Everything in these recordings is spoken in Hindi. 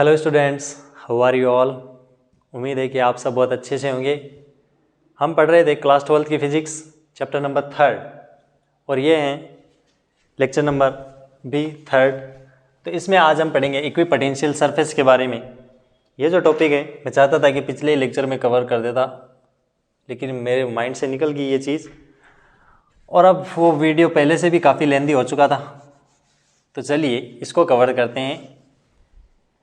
Hello students, how are you all. उम्मीद है कि आप सब बहुत अच्छे से होंगे। हम पढ़ रहे थे क्लास 12 की फिजिक्स चैप्टर नंबर 3 और ये हैं लेक्चर नंबर भी 3। तो इसमें आज हम पढ़ेंगे इक्विपोटेंशियल सरफेस के बारे में। ये जो टॉपिक है मैं चाहता था कि पिछले लेक्चर में कवर कर देता, लेकिन मेरे माइंड से निकल गई ये चीज़ और अब वो वीडियो पहले से भी काफ़ी लेंदी हो चुका था। तो चलिए इसको कवर करते हैं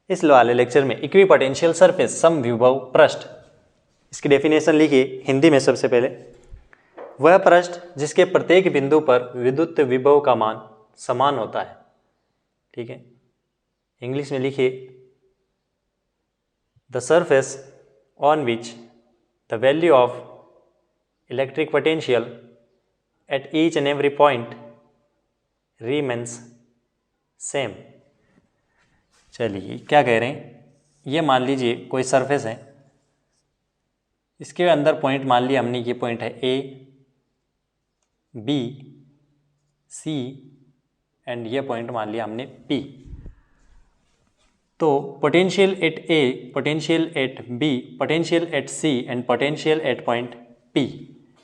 इस वाले लेक्चर में। इक्विपोटेंशियल सरफेस, समविभव पृष्ठ। इसकी डेफिनेशन लिखिए हिंदी में सबसे पहले। वह पृष्ठ जिसके प्रत्येक बिंदु पर विद्युत विभव का मान समान होता है। ठीक है, इंग्लिश में लिखिए the surface on which the value of electric potential at each and every point remains same. चलिए क्या कह रहे हैं, ये मान लीजिए कोई सरफेस है, इसके अंदर पॉइंट मान लिया हमने, ये पॉइंट है ए, बी, सी एंड ये पॉइंट मान लिया हमने पी। तो potential at A, potential at B, potential at C and potential at point P.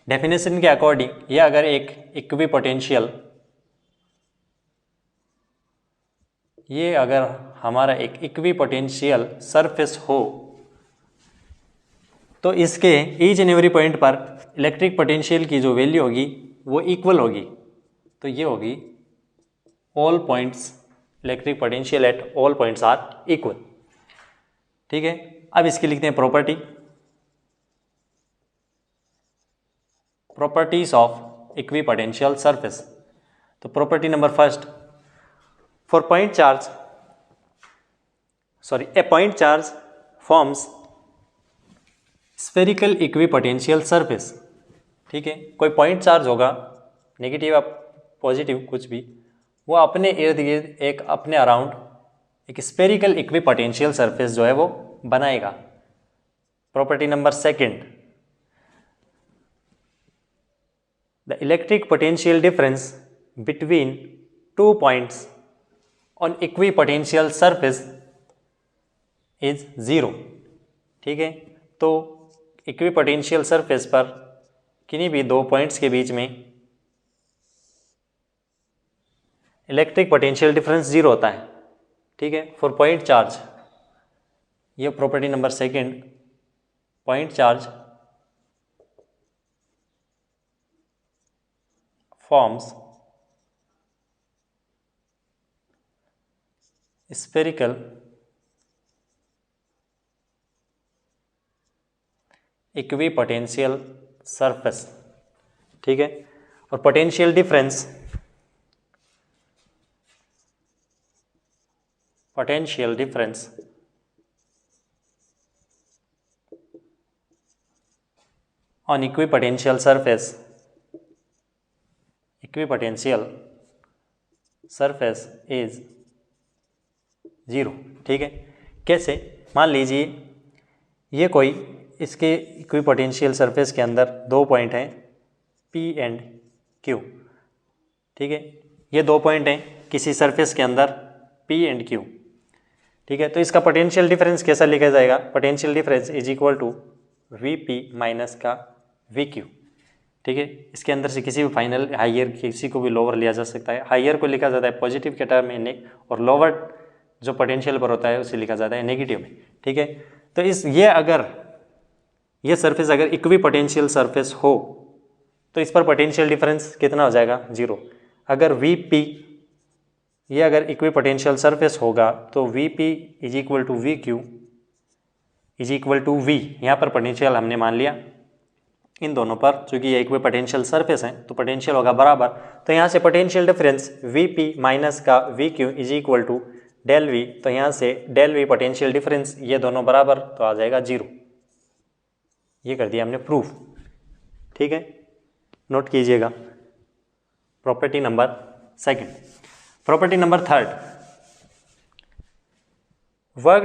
Definition के अकॉर्डिंग ये अगर एक इक्विपोटेंशियल, ये अगर हमारा एक इक्विपोटेंशियल सरफेस हो तो इसके ईच एंड एवरी पॉइंट पर इलेक्ट्रिक पोटेंशियल की जो वैल्यू होगी वो इक्वल होगी। तो ये होगी all points, electric potential at all points are equal. ठीक है, अब इसकी लिखते हैं property, properties of equipotential surface. तो property number first, for point charge, a point charge forms spherical equipotential surface। ठीक है, कोई पॉइंट चार्ज होगा, नेगेटिव या पॉजिटिव कुछ भी, वो अपने इर्द गिर्द एक अपने अराउंड एक स्फेरिकल इक्विपोटेंशियल सरफेस जो है वो बनाएगा। Property number second, the electric potential difference between two points on equipotential surface is 0। ठीक है, तो इक्विपोटेंशियल सरफेस पर किन्हीं भी दो पॉइंट्स के बीच में इलेक्ट्रिक पोटेंशियल डिफरेंस 0 होता है। ठीक है, फॉर पॉइंट चार्ज, ये property number second, point charge forms spherical equipotential surface. ठीक है, और potential difference, potential difference on equipotential surface, equipotential surface is 0। ठीक है, कैसे, मान लीजिए ये कोई, इसके इक्विपोटेंशियल सरफेस के अंदर दो पॉइंट हैं P एंड Q। ठीक है, ये दो पॉइंट हैं किसी सरफेस के अंदर P एंड Q। ठीक है, तो इसका पोटेंशियल डिफरेंस कैसा लिखा जाएगा, potential difference is equal to VP minus का VQ। ठीक है, इसके अंदर से किसी भी फाइनल हाइयर, किसी को भी लोअर लिया जा सकता है। हाइयर को लिखा जाता है पॉजिटिव के टर्म में और लोअर जो पोटेंशियल पर होता है उसे लिखा जाता है नेगेटिव में। ठीक है, तो ये अगर ये सरफेस अगर इक्विपोटेंशियल सरफेस हो तो इस पर पोटेंशियल डिफरेंस कितना हो जाएगा, 0। अगर VP, ये अगर इक्विपोटेंशियल सरफेस होगा तो VP is equal to VQ is equal to V। यहाँ पर पोटेंशियल हमने मान लिया इन दोनों पर, चूंकि ये इक्विपोटेंशियल सरफेस है तो पोटेंशियल होगा बराबर। तो यहाँ से पोटेंशियल डिफरेंस VP माइनस का VQ is equal to del V। तो यहाँ से डेल V पोटेंशियल डिफरेंस, ये दोनों बराबर, तो आ जाएगा 0। ये कर दिया हमने प्रूफ। ठीक है, नोट कीजिएगा property number second. Property number third, work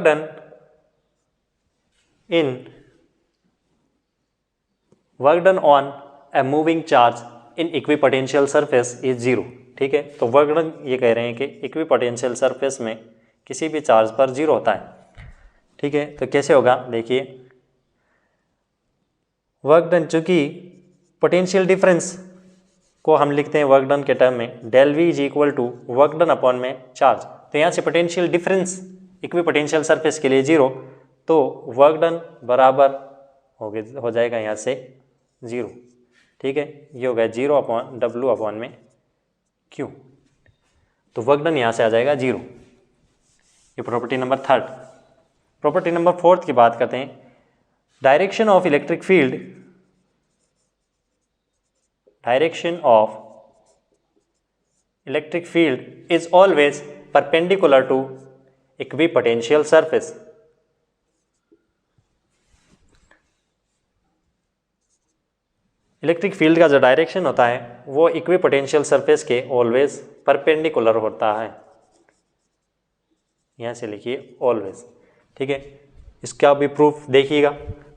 done on a moving charge in equipotential surface is 0। ठीक है, तो वर्क डन ये कह रहे हैं कि इक्विपोटेंशियल सरफेस में किसी भी चार्ज पर 0 होता है। ठीक है, तो कैसे होगा देखिए, वर्क डन, चूँकि पोटेंशियल डिफरेंस को हम लिखते हैं वर्क डन के टर्म में, del V is equal to work done upon में चार्ज। तो यहाँ से potential difference equipotential surface के लिए 0, तो वर्क डन बराबर हो जाएगा यहाँ से 0। ठीक है, ये हो गया 0 अपॉन W अपॉन में Q, तो वर्क डन यहाँ से आ जाएगा 0। ये प्रॉपर्टी नंबर 3। प्रॉपर्टी नंबर 4 की बात करते हैं। Direction of electric field, direction of electric field is always perpendicular to equipotential surface. Electric field का जो डायरेक्शन होता है वो इक्विपोटेंशियल सरफेस के ऑलवेज परपेंडिकुलर होता है। यहाँ से लिखिए ऑलवेज। ठीक है, इसका भी प्रूफ देखिएगा,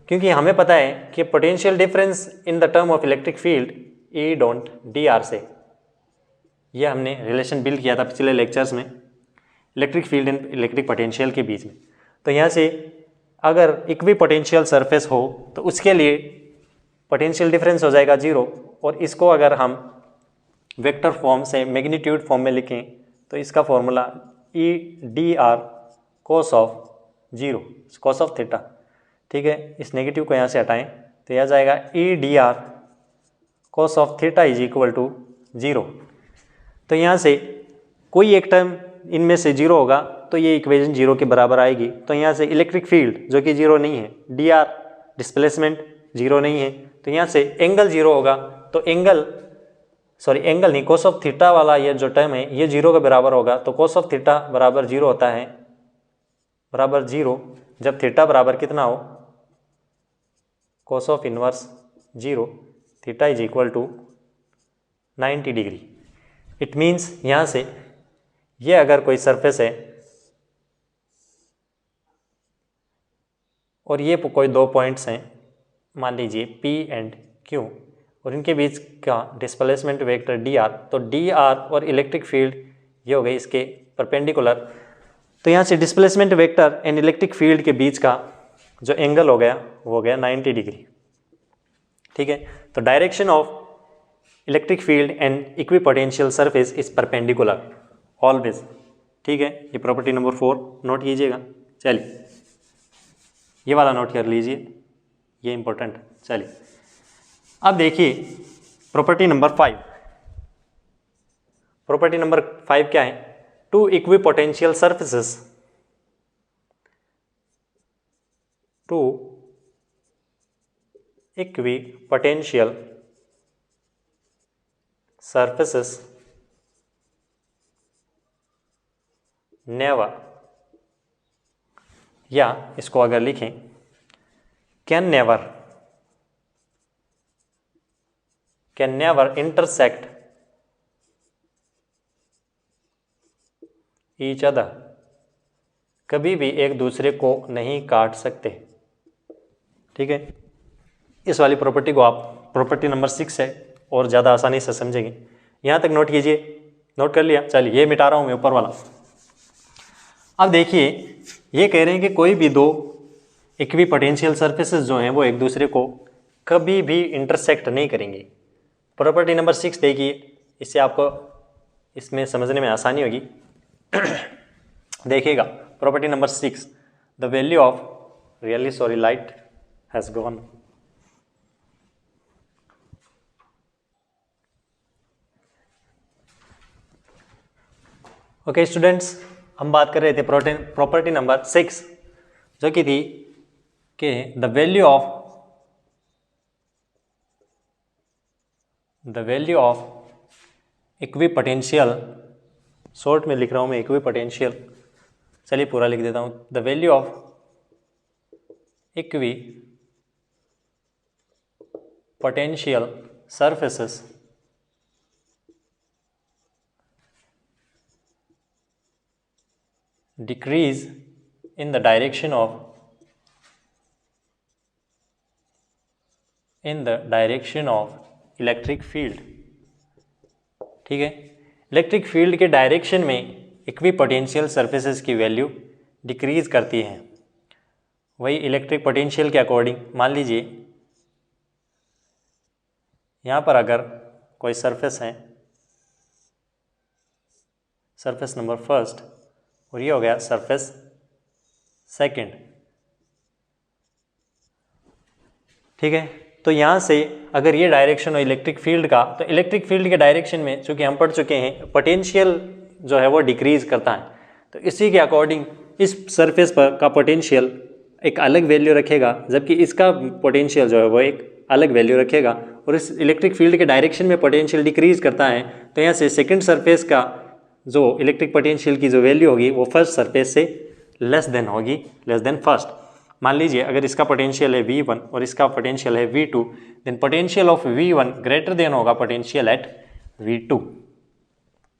क्योंकि हमें पता है कि potential difference in the term of electric field E dot dr से, ये हमने रिलेशन बिल्ड किया था पिछले लेक्चर्स में electric field and electric potential के बीच में। तो यहाँ से अगर इक्वी पोटेंशियल सरफेस हो तो उसके लिए पोटेंशियल डिफरेंस हो जाएगा 0, और इसको अगर हम वेक्टर फॉर्म से मैग्नीट्यूड फॉर्म में लिखें तो इसका formula E dr cos of 0, cos of theta. ठीक है, इस नेगेटिव को यहाँ से हटाएं तो यह जाएगा E dr cos of theta is equal to 0। तो यहाँ से कोई एक टर्म इनमें से 0 होगा तो ये इक्वेशन 0 के बराबर आएगी। तो यहाँ से इलेक्ट्रिक फील्ड जो कि 0 नहीं है, dr डिस्प्लेसमेंट 0 नहीं है, तो यहाँ से एंगल 0 होगा। तो एंगल नहीं, cos ऑफ थीटा वाला ये जो टर्म है ये 0 के बराबर होगा। तो cos ऑफ थीटा बराबर 0 होता है, बराबर 0 जब थीटा बराबर कितना हो, cos of inverse 0, theta is equal to 90 degree. It means यहाँ से ये अगर कोई सरफेस है और ये कोई दो पॉइंट्स हैं, मान लीजिए P एंड Q, और इनके बीच का डिस्प्लेसमेंट वेक्टर dr, तो dr और इलेक्ट्रिक फील्ड ये हो गई इसके परपेंडिकुलर। तो यहाँ से displacement vector and electric field के बीच का जो एंगल हो गया वो हो गया 90 डिग्री। ठीक है, तो direction of electric field and equipotential surface is perpendicular always. ठीक है, ये प्रॉपर्टी नंबर 4 नोट कीजिएगा। चलिए ये वाला नोट कर लीजिए, ये इंपॉर्टेंट। चलिए अब देखिए प्रॉपर्टी नंबर 5। प्रॉपर्टी नंबर 5 क्या है, two equipotential surfaces, two equipotential surfaces never, या इसको अगर लिखें can never intersect each other, कभी भी एक दूसरे को नहीं काट सकते। ठीक है, इस वाली प्रॉपर्टी को आप प्रॉपर्टी नंबर 6 है और ज़्यादा आसानी से समझेंगे। यहाँ तक नोट कीजिए, नोट कर लिया। चलिए ये मिटा रहा हूँ मैं ऊपर वाला। अब देखिए ये कह रहे हैं कि कोई भी दो इक्विपोटेंशियल सरफेसेस जो हैं वो एक दूसरे को कभी भी इंटरसेक्ट नहीं करेंगे। प्रॉपर्टी नंबर 6 देखिए, इससे आपको इसमें समझने में आसानी होगी। देखिएगा property number 6, the value of light has gone. Okay students, हम बात कर रहे थे प्रॉपर्टी नंबर 6 जो कि थी कि the value of equipotential, short में लिख रहा हूँ मैं इक्विपोटेंशियल, चलिए पूरा लिख देता हूँ। The value of equipotential surfaces decrease in the direction of electric field. ठीक है, इलेक्ट्रिक फील्ड के डायरेक्शन में इक्विपोटेंशियल सरफेसेस की वैल्यू डिक्रीज करती है। वही इलेक्ट्रिक पोटेंशियल के अकॉर्डिंग मान लीजिए यहाँ पर अगर कोई सरफेस है, सरफेस नंबर फर्स्ट, और ये हो गया सरफेस सेकंड, ठीक है। तो यहाँ से अगर ये डायरेक्शन हो इलेक्ट्रिक फील्ड का, तो इलेक्ट्रिक फील्ड के डायरेक्शन में चूंकि हम पढ़ चुके हैं पोटेंशियल जो है वो डिक्रीज करता है, तो इसी के अकॉर्डिंग इस सरफेस पर का पोटेंशियल एक अलग वैल्यू रखेगा, जबकि इसका पोटेंशियल जो है वो एक अलग वैल्यू रखेगा, और इस इलेक्ट्रिक फील्ड के डायरेक्शन में पोटेंशियल डिक्रीज करता है, तो यहाँ से सेकंड सरफेस का जो इलेक्ट्रिक पोटेंशियल की जो वैल्यू होगी वो फर्स्ट सरफेस से लेस देन होगी, लेस देन फर्स्ट। मान लीजिए अगर इसका पोटेंशियल है V1 और इसका पोटेंशियल है V2, then potential of V1 greater than होगा पोटेंशियल एट V2।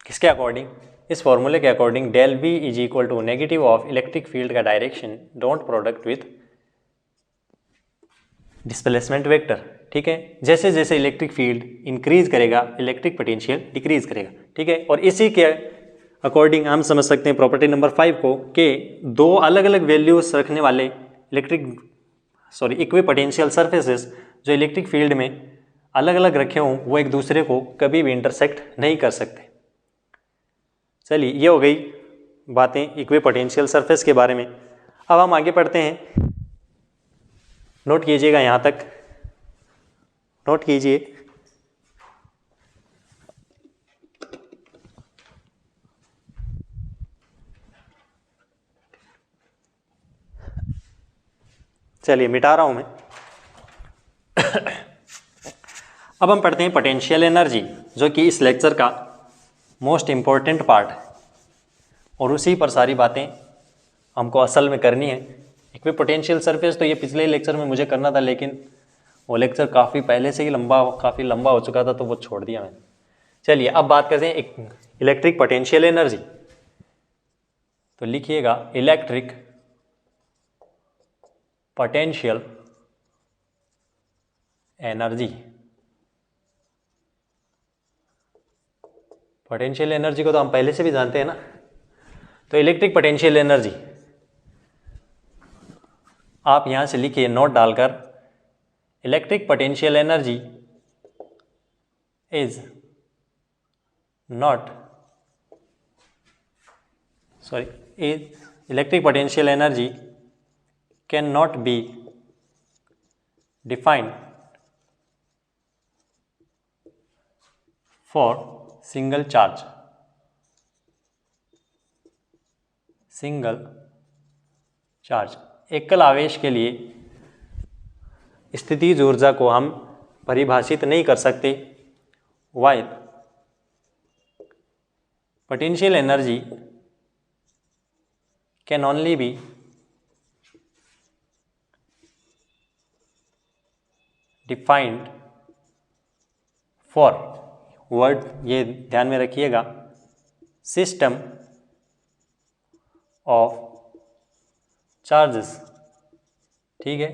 किसके अकॉर्डिंग? इस फॉर्मूले के according del V is equal to negative of electric field का direction dot product with displacement vector, ठीक है। जैसे जैसे इलेक्ट्रिक फील्ड इंक्रीज करेगा इलेक्ट्रिक पोटेंशियल डिक्रीज करेगा, ठीक है। और इसी के अकॉर्डिंग हम समझ सकते हैं प्रॉपर्टी नंबर 5 को कि दो अलग अलग वैल्यूज रखने वाले इक्वी पोटेंशियल सरफेसेस जो इलेक्ट्रिक फील्ड में अलग अलग रखे हों वो एक दूसरे को कभी भी इंटरसेक्ट नहीं कर सकते। चलिए ये हो गई बातें इक्वी पोटेंशियल सरफेस के बारे में। अब हम आगे पढ़ते हैं, नोट कीजिएगा, यहाँ तक नोट कीजिए। चलिए मिटा रहा हूं मैं। अब हम पढ़ते हैं पोटेंशियल एनर्जी, जो कि इस लेक्चर का मोस्ट इम्पॉर्टेंट पार्ट है, और उसी पर सारी बातें हमको असल में करनी है। इक्वी पोटेंशियल सरफेस तो ये पिछले लेक्चर में मुझे करना था, लेकिन वो लेक्चर काफ़ी पहले से ही काफ़ी लंबा हो चुका था, तो वो छोड़ दिया मैंने। चलिए अब बात करते हैं इलेक्ट्रिक पोटेंशियल एनर्जी। तो लिखिएगा electric potential energy. Potential energy को तो हम पहले से भी जानते हैं ना। तो इलेक्ट्रिक पोटेंशियल एनर्जी आप यहां से लिखिए नोट डालकर, electric potential energy is not electric potential energy cannot be defined for single charge एकल आवेश के लिए स्थितिज ऊर्जा को हम परिभाषित नहीं कर सकते। while potential energy can only be defined for, word ये ध्यान में रखिएगा, सिस्टम ऑफ चार्जेस, ठीक है।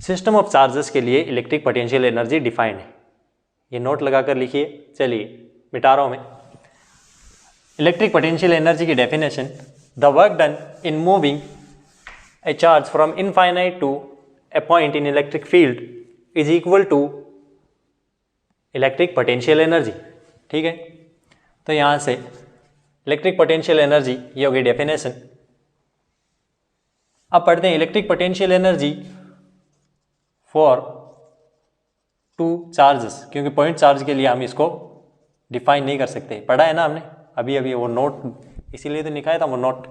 सिस्टम ऑफ चार्जेस के लिए इलेक्ट्रिक पोटेंशियल एनर्जी डिफाइंड है, ये नोट लगाकर लिखिए। चलिए मिटा रहा हूं मैं। इलेक्ट्रिक पोटेंशियल एनर्जी की definition, the work done in moving a charge from infinite to a point in electric field is equal to electric potential energy, ठीक है। तो यहां से इलेक्ट्रिक पोटेंशियल एनर्जी ये हो गई डेफिनेशन। अब पढ़ते हैं electric potential energy for two charges, क्योंकि पॉइंट चार्ज के लिए हम इसको डिफाइन नहीं कर सकते। पढ़ा है ना हमने अभी अभी वो नोट, इसीलिए तो लिखाया था वो नोट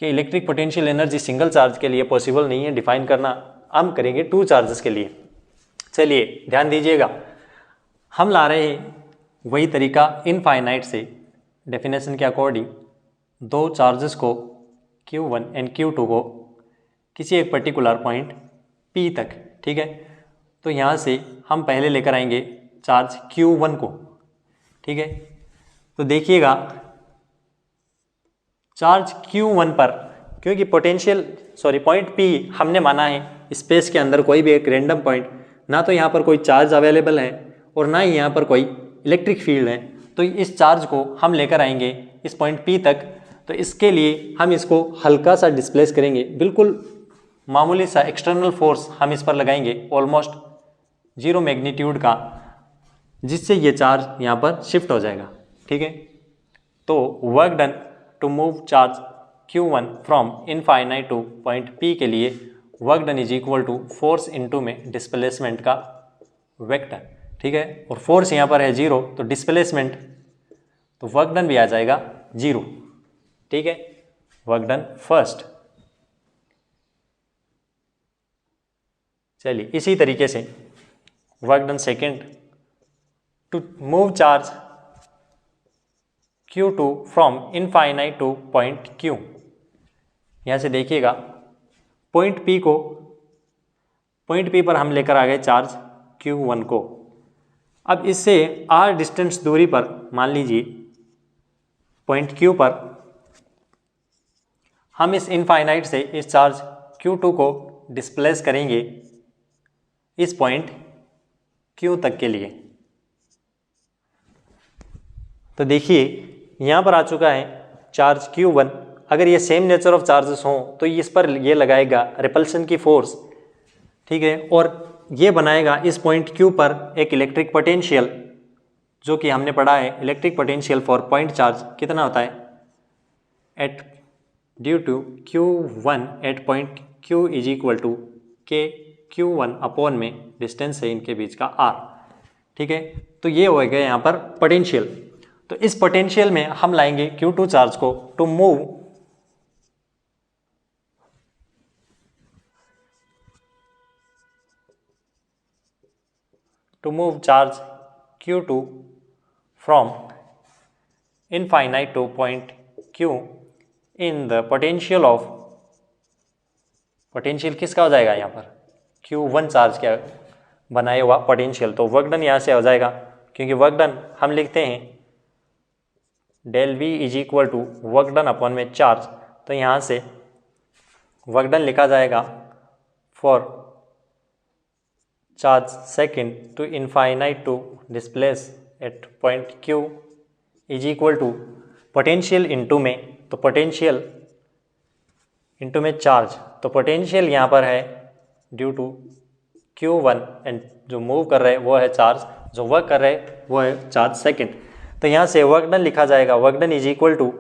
कि electric potential energy single charge के लिए पॉसिबल नहीं है डिफाइन करना, हम करेंगे टू चार्जेस के लिए। चलिए ध्यान दीजिएगा, हम ला रहे हैं वही तरीका इनफाइनाइट से डेफिनेशन के अकॉर्डिंग दो चार्जेस को Q1 एंड Q2 को किसी एक पर्टिकुलर पॉइंट P तक, ठीक है। तो यहाँ से हम पहले लेकर आएंगे चार्ज Q1 को, ठीक है। तो देखिएगा चार्ज Q1 पर, क्योंकि पॉइंट P हमने माना है स्पेस के अंदर कोई भी एक रैंडम पॉइंट, ना तो यहाँ पर कोई चार्ज अवेलेबल है और ना ही यहाँ पर कोई इलेक्ट्रिक फील्ड है, तो इस चार्ज को हम लेकर आएंगे इस पॉइंट P तक। तो इसके लिए हम इसको हल्का सा डिस्प्लेस करेंगे, बिल्कुल मामूली सा एक्सटर्नल फोर्स हम इस पर लगाएंगे ऑलमोस्ट 0 मैग्नीट्यूड का, जिससे ये चार्ज यहाँ पर शिफ्ट हो जाएगा। ठीक है, तो work done to move charge Q1 from infinite to point P के लिए work done is equal to force into में डिस्प्लेसमेंट का वेक्टर। ठीक है, और फोर्स यहाँ पर है 0, तो डिस्प्लेसमेंट, तो वर्क डन भी आ जाएगा 0। ठीक है, वर्क डन फर्स्ट। चलिए इसी तरीके से work done second, to move charge Q2 from infinite to point Q। यहाँ से देखिएगा पॉइंट P पर हम लेकर आ गए चार्ज Q1 को। अब इससे r डिस्टेंस दूरी पर मान लीजिए पॉइंट Q पर हम इस इनफाइनाइट से इस चार्ज Q2 को डिस्प्लेस करेंगे इस पॉइंट Q तक के लिए। तो देखिए यहाँ पर आ चुका है चार्ज Q1। अगर ये सेम नेचर ऑफ चार्जेस हों तो इस पर ये लगाएगा रिपल्शन की फोर्स। ठीक है, और ये बनाएगा इस पॉइंट Q पर एक इलेक्ट्रिक पोटेंशियल, जो कि हमने पढ़ा है electric potential for point charge कितना होता है, at due to Q1 at point Q is equal to K Q1 upon में डिस्टेंस है इनके बीच का R। ठीक है, तो ये हो गया यहाँ पर पोटेंशियल। तो इस पोटेंशियल में हम लाएंगे Q2 चार्ज को to move charge Q2 from infinite to point Q in the potential of, potential किसका हो जाएगा यहाँ पर, Q1 चार्ज क्या बनाए हुआ पोटेंशियल। तो वर्क डन यहाँ से हो जाएगा, क्योंकि वर्क डन हम लिखते हैं del V is equal to work done upon में चार्ज। तो यहाँ से वर्क डन लिखा जाएगा for charge second to infinite to displace at point Q is equal to potential into में, तो पोटेंशियल इनटू में चार्ज। तो पोटेंशियल यहाँ पर है ड्यू टू Q1 एंड जो मूव कर रहे हैं वो है चार्ज, जो वर्क कर रहे हैं वो है चार्ज सेकेंड। तो यहाँ से वर्क डन लिखा जाएगा, work done is equal to,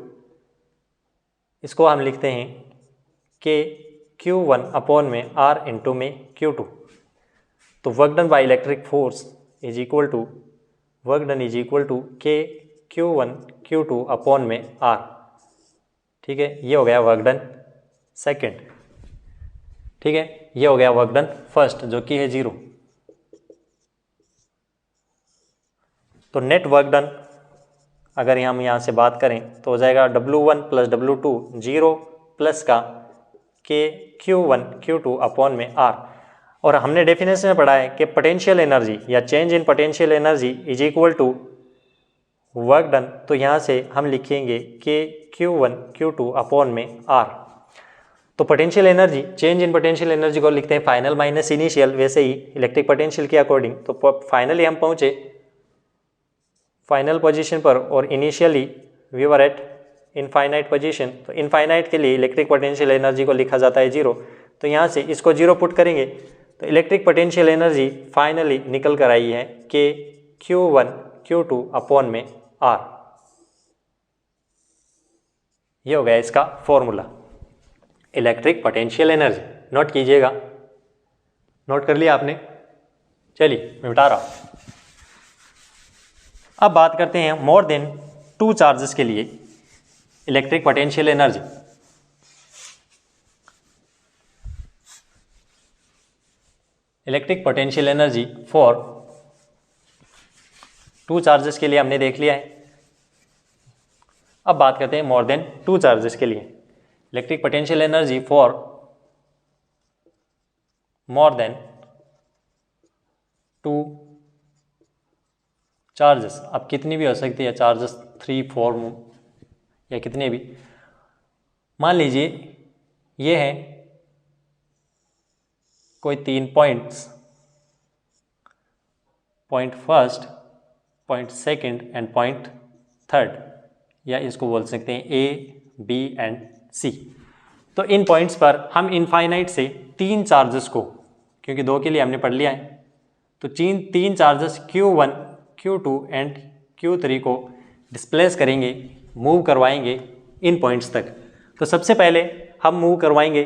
इसको हम लिखते हैं के Q1 अपॉन में R इंटू में Q2। तो work done by electric force is equal to, work done is equal to K Q1 Q2 upon में R। ठीक है, ये हो गया वर्क डन सेकेंड। ठीक है, ये हो गया वर्क डन फर्स्ट जो कि है 0। तो नेट वर्क डन अगर हम यहाँ से बात करें तो हो जाएगा W1 प्लस W2 0 प्लस का के Q1 Q2 अपॉन में R। और हमने डेफिनेशन में पढ़ा है कि पोटेंशियल एनर्जी या change in potential energy is equal to work done. तो यहाँ से हम लिखेंगे के Q1 Q2 अपॉन में R। तो potential energy, change in potential energy को लिखते हैं फाइनल माइनस इनिशियल, वैसे ही इलेक्ट्रिक पोटेंशियल के अकॉर्डिंग। तो फाइनली हम पहुँचे फाइनल पोजीशन पर और initially we were at infinite position. तो इनफाइनाइट के लिए इलेक्ट्रिक पोटेंशियल एनर्जी को लिखा जाता है 0। तो यहाँ से इसको 0 पुट करेंगे तो इलेक्ट्रिक पोटेंशियल एनर्जी फाइनली निकल कर आई है के Q1 Q2 अपॉन में R। ये हो गया इसका formula electric potential energy. Note कीजिएगा, नोट कर लिया आपने। चलिए मैं बता रहा हूँ। अब बात करते हैं मोर देन 2 चार्जेस के लिए electric potential energy. Electric potential energy for 2 charges के लिए हमने देख लिया है। अब बात करते हैं मोर देन 2 चार्जेस के लिए electric potential energy for more than 2 charges. अब कितनी भी हो सकती है चार्जेस, 3 4 या कितने भी। मान लीजिए ये है कोई 3 points, point first, point second and point third, या इसको बोल सकते हैं A बी एंड सी। तो इन पॉइंट्स पर हम इनफाइनाइट से 3 चार्जेस को, क्योंकि 2 के लिए हमने पढ़ लिया है, तो 3 charges Q1, Q2 and Q3 को डिस्प्लेस करेंगे, मूव करवाएंगे इन पॉइंट्स तक। तो सबसे पहले हम मूव करवाएंगे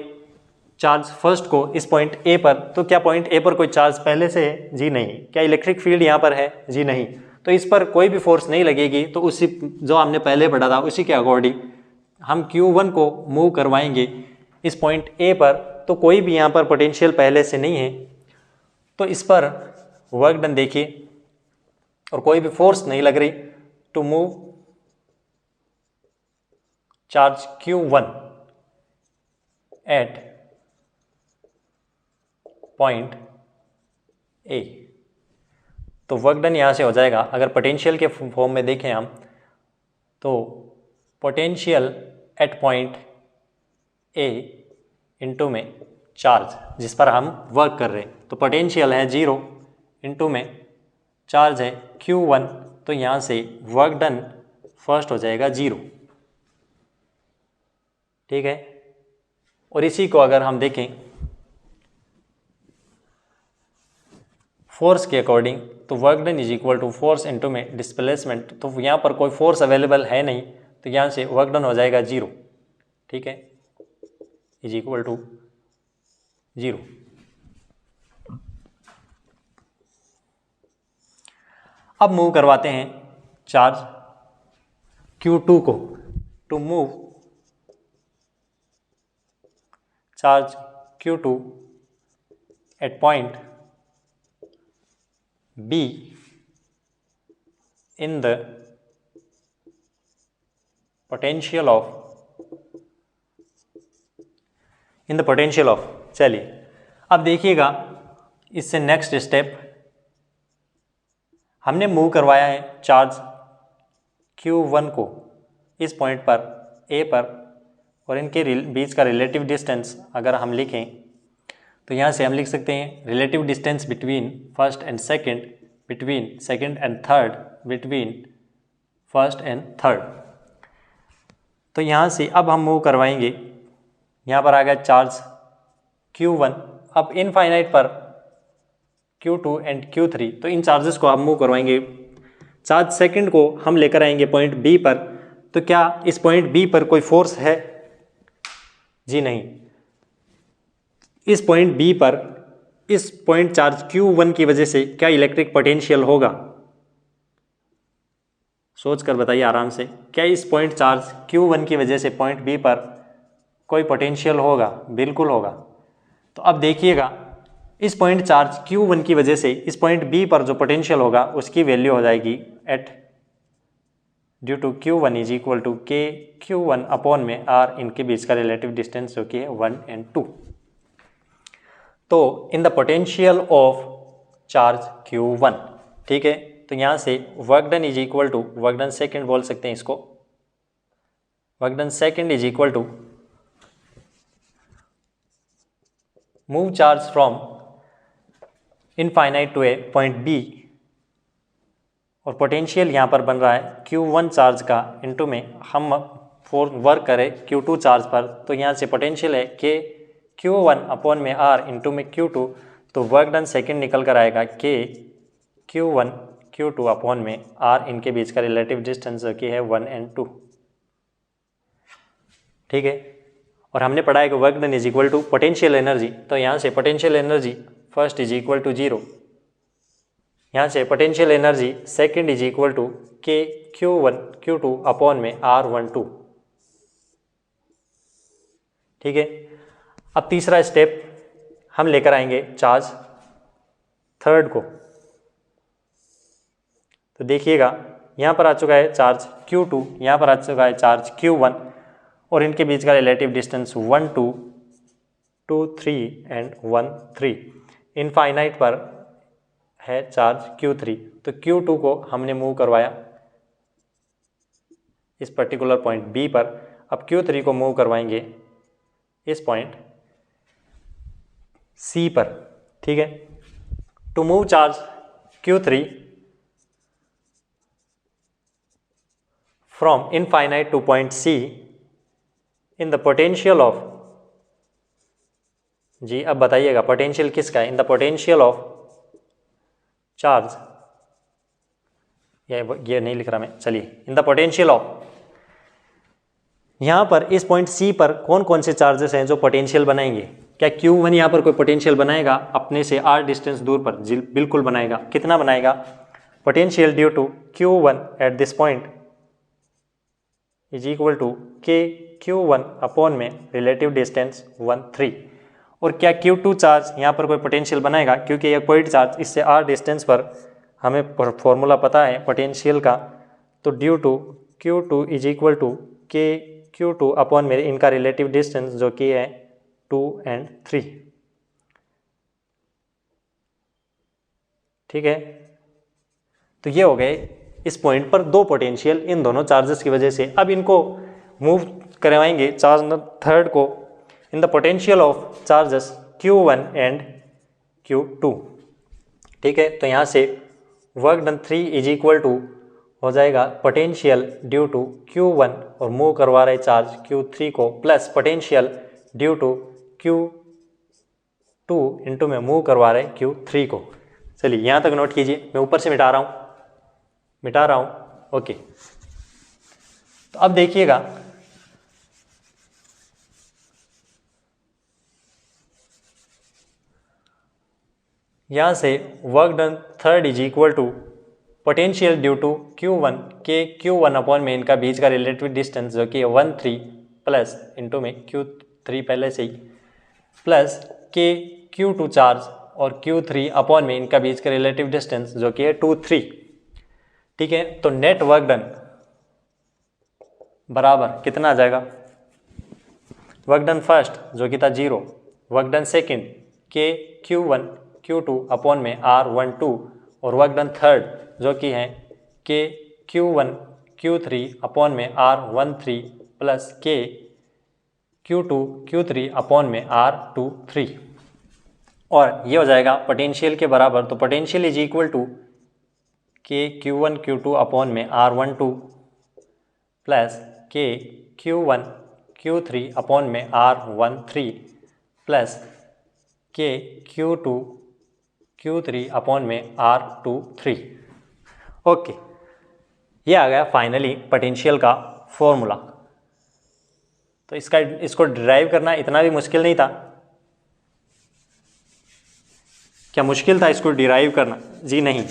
चार्ज फर्स्ट को इस पॉइंट ए पर। तो क्या पॉइंट ए पर कोई चार्ज पहले से है? जी नहीं। क्या इलेक्ट्रिक फील्ड यहाँ पर है? जी नहीं। तो इस पर कोई भी फोर्स नहीं लगेगी। तो उसी जो हमने पहले पढ़ा था उसी के अकॉर्डिंग हम Q1 को मूव करवाएंगे इस पॉइंट ए पर। तो कोई भी यहाँ पर पोटेंशियल पहले से नहीं है, तो इस पर वर्क डन देखिए, और कोई भी फोर्स नहीं लग रही to move charge Q1 at point A. तो वर्क डन यहाँ से हो जाएगा। अगर पोटेंशियल के फॉर्म में देखें हम, तो potential at point A into में चार्ज जिस पर हम वर्क कर रहे हैं, तो पोटेंशियल है 0 इंटू में चार्ज है Q1। तो यहाँ से वर्क डन फर्स्ट हो जाएगा 0, ठीक है। और इसी को अगर हम देखें फोर्स के अकॉर्डिंग, तो work done is equal to force into में डिस्प्लेसमेंट। तो यहाँ पर कोई फोर्स अवेलेबल है नहीं, तो यहाँ से वर्क डन हो जाएगा 0, ठीक है, इज इक्वल टू 0। अब मूव करवाते हैं चार्ज Q2 को। To move charge Q2 at point B in the potential of चलिए अब देखिएगा, इससे नेक्स्ट स्टेप हमने मूव करवाया है चार्ज Q1 को इस पॉइंट पर A पर, और इनके बीच का रिलेटिव डिस्टेंस अगर हम लिखें तो यहाँ से हम लिख सकते हैं relative distance between first and second, between second and third, between first and third. तो यहाँ से अब हम मूव करवाएंगे, यहाँ पर आ गया चार्ज Q1। अब इनफाइनाइट पर Q2 एंड Q3, तो इन चार्जेस को हम मूव करवाएंगे। चार्ज सेकंड को हम लेकर आएंगे पॉइंट B पर। तो क्या इस पॉइंट B पर कोई फोर्स है? जी नहीं। इस पॉइंट B पर इस पॉइंट चार्ज Q1 की वजह से क्या इलेक्ट्रिक पोटेंशियल होगा? सोच कर बताइए आराम से, क्या इस पॉइंट चार्ज Q1 की वजह से पॉइंट B पर कोई पोटेंशियल होगा? बिल्कुल होगा। तो अब देखिएगा, इस पॉइंट चार्ज Q1 की वजह से इस पॉइंट B पर जो पोटेंशियल होगा उसकी वैल्यू हो जाएगी at due to Q1 is equal to K Q1 upon में R, इनके बीच का रिलेटिव डिस्टेंस जो कि है 1 एंड 2। तो in the potential of charge Q1, ठीक है। तो यहाँ से work done is equal to work done second बोल सकते हैं इसको, work done second is equal to move charge from infinite to a point B, और पोटेंशियल यहाँ पर बन रहा है Q1 चार्ज का इंटू में हम फोर वर्क करें Q2 चार्ज पर। तो यहाँ से पोटेंशियल है K Q1 अपॉन में R इंटू में Q2। तो वर्क डन सेकेंड निकल कर आएगा K Q1 Q2 अपॉन में R, इनके बीच का रिलेटिव डिस्टेंस जो कि है 1 एंड 2, ठीक है। और हमने पढ़ा है कि work done is equal to potential energy. तो यहाँ से potential energy first is equal to 0, यहाँ से potential energy second is equal to K Q1 Q2 upon में R12, ठीक है। अब तीसरा स्टेप हम लेकर आएंगे चार्ज थर्ड को। तो देखिएगा, यहाँ पर आ चुका है चार्ज Q2, यहाँ पर आ चुका है चार्ज Q1, और इनके बीच का रिलेटिव डिस्टेंस 1 2 2 3 एंड 1 3। इनफाइनाइट पर है चार्ज Q3। तो Q2 को हमने मूव करवाया इस पर्टिकुलर पॉइंट B पर। अब Q3 को मूव करवाएंगे इस पॉइंट C पर, ठीक है। To move charge Q3 from infinite to point C, in the potential of, जी अब बताइएगा पोटेंशियल किसका है, in the potential of charge, ये नहीं लिख रहा मैं, चलिए इन द पोटेंशियल ऑफ, यहाँ पर इस पॉइंट सी पर कौन कौन से चार्जेस हैं जो पोटेंशियल बनाएंगे? क्या Q1 यहाँ पर कोई पोटेंशियल बनाएगा? अपने से r डिस्टेंस दूर पर बिल्कुल बनाएगा। कितना बनाएगा? Potential due to Q1 at this point is equal to K Q1 upon में रिलेटिव डिस्टेंस 1 3। और क्या Q2 चार्ज यहाँ पर कोई पोटेंशियल बनाएगा? क्योंकि ये पॉइंट चार्ज इससे r डिस्टेंस पर, हमें फॉर्मूला पता है पोटेंशियल का, तो due to Q2 is equal to K Q2 upon में इनका रिलेटिव डिस्टेंस जो कि है 2 और 3। ठीक है, तो ये हो गए इस पॉइंट पर दो पोटेंशियल इन दोनों चार्जेस की वजह से। अब इनको मूव करवाएंगे चार्ज थर्ड को in the potential of charges Q1 and Q2। ठीक है, तो यहाँ से work done 3 is equal to हो जाएगा पोटेंशियल ड्यू टू Q1 और मूव करवा रहे चार्ज Q3 को, plus potential due to Q2 into में मूव करवा रहे Q3 को। चलिए यहाँ तक नोट कीजिए, मैं ऊपर से मिटा रहा हूँ। ओके, तो अब देखिएगा यहाँ से work done third is equal to potential due to Q1 K Q1 upon में इनका बीच का रिलेटिव डिस्टेंस जो कि 1 3 प्लस इंटू में Q3 पहले से ही, प्लस के Q2 चार्ज और Q3 अपॉन में इनका बीच का रिलेटिव डिस्टेंस जो कि है 2 3। ठीक है, तो नेट वर्क डन बराबर कितना आ जाएगा? वर्क डन फर्स्ट जो कि था 0, वर्क डन सेकेंड के Q1 Q2 अपॉन में R12 और वर्क डन थर्ड जो कि है के Q1 Q3 अपॉन में R13 प्लस के Q2 Q3 अपॉन में R23, और ये हो जाएगा पोटेंशियल के बराबर। तो potential is equal to K Q1 Q2 upon में R12 प्लस के Q1 Q3 अपॉन में R13 प्लस के Q2 Q3 अपॉन में R23। ओके, ये आ गया फाइनली पोटेंशियल का फॉर्मूला। तो इसको डिराइव करना इतना भी मुश्किल नहीं था। क्या मुश्किल था इसको डिराइव करना? जी नहीं।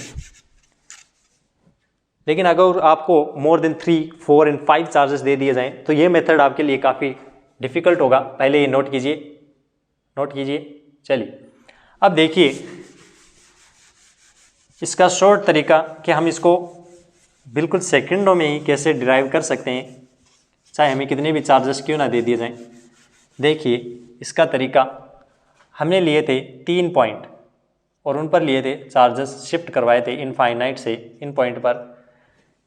लेकिन अगर आपको मोर देन 3 4 एंड 5 चार्जेस दे दिए जाएं तो ये मेथड आपके लिए काफ़ी डिफिकल्ट होगा। पहले ये नोट कीजिए। चलिए अब देखिए इसका शॉर्ट तरीका कि हम इसको बिल्कुल सेकंडों में ही कैसे डिराइव कर सकते हैं, चाहे हमें कितने भी चार्जेस क्यों ना दे दिए जाएं। देखिए इसका तरीका, हमने लिए थे 3 पॉइंट और उन पर लिए थे चार्जेस शिफ्ट करवाए थे इनफाइनाइट से इन पॉइंट पर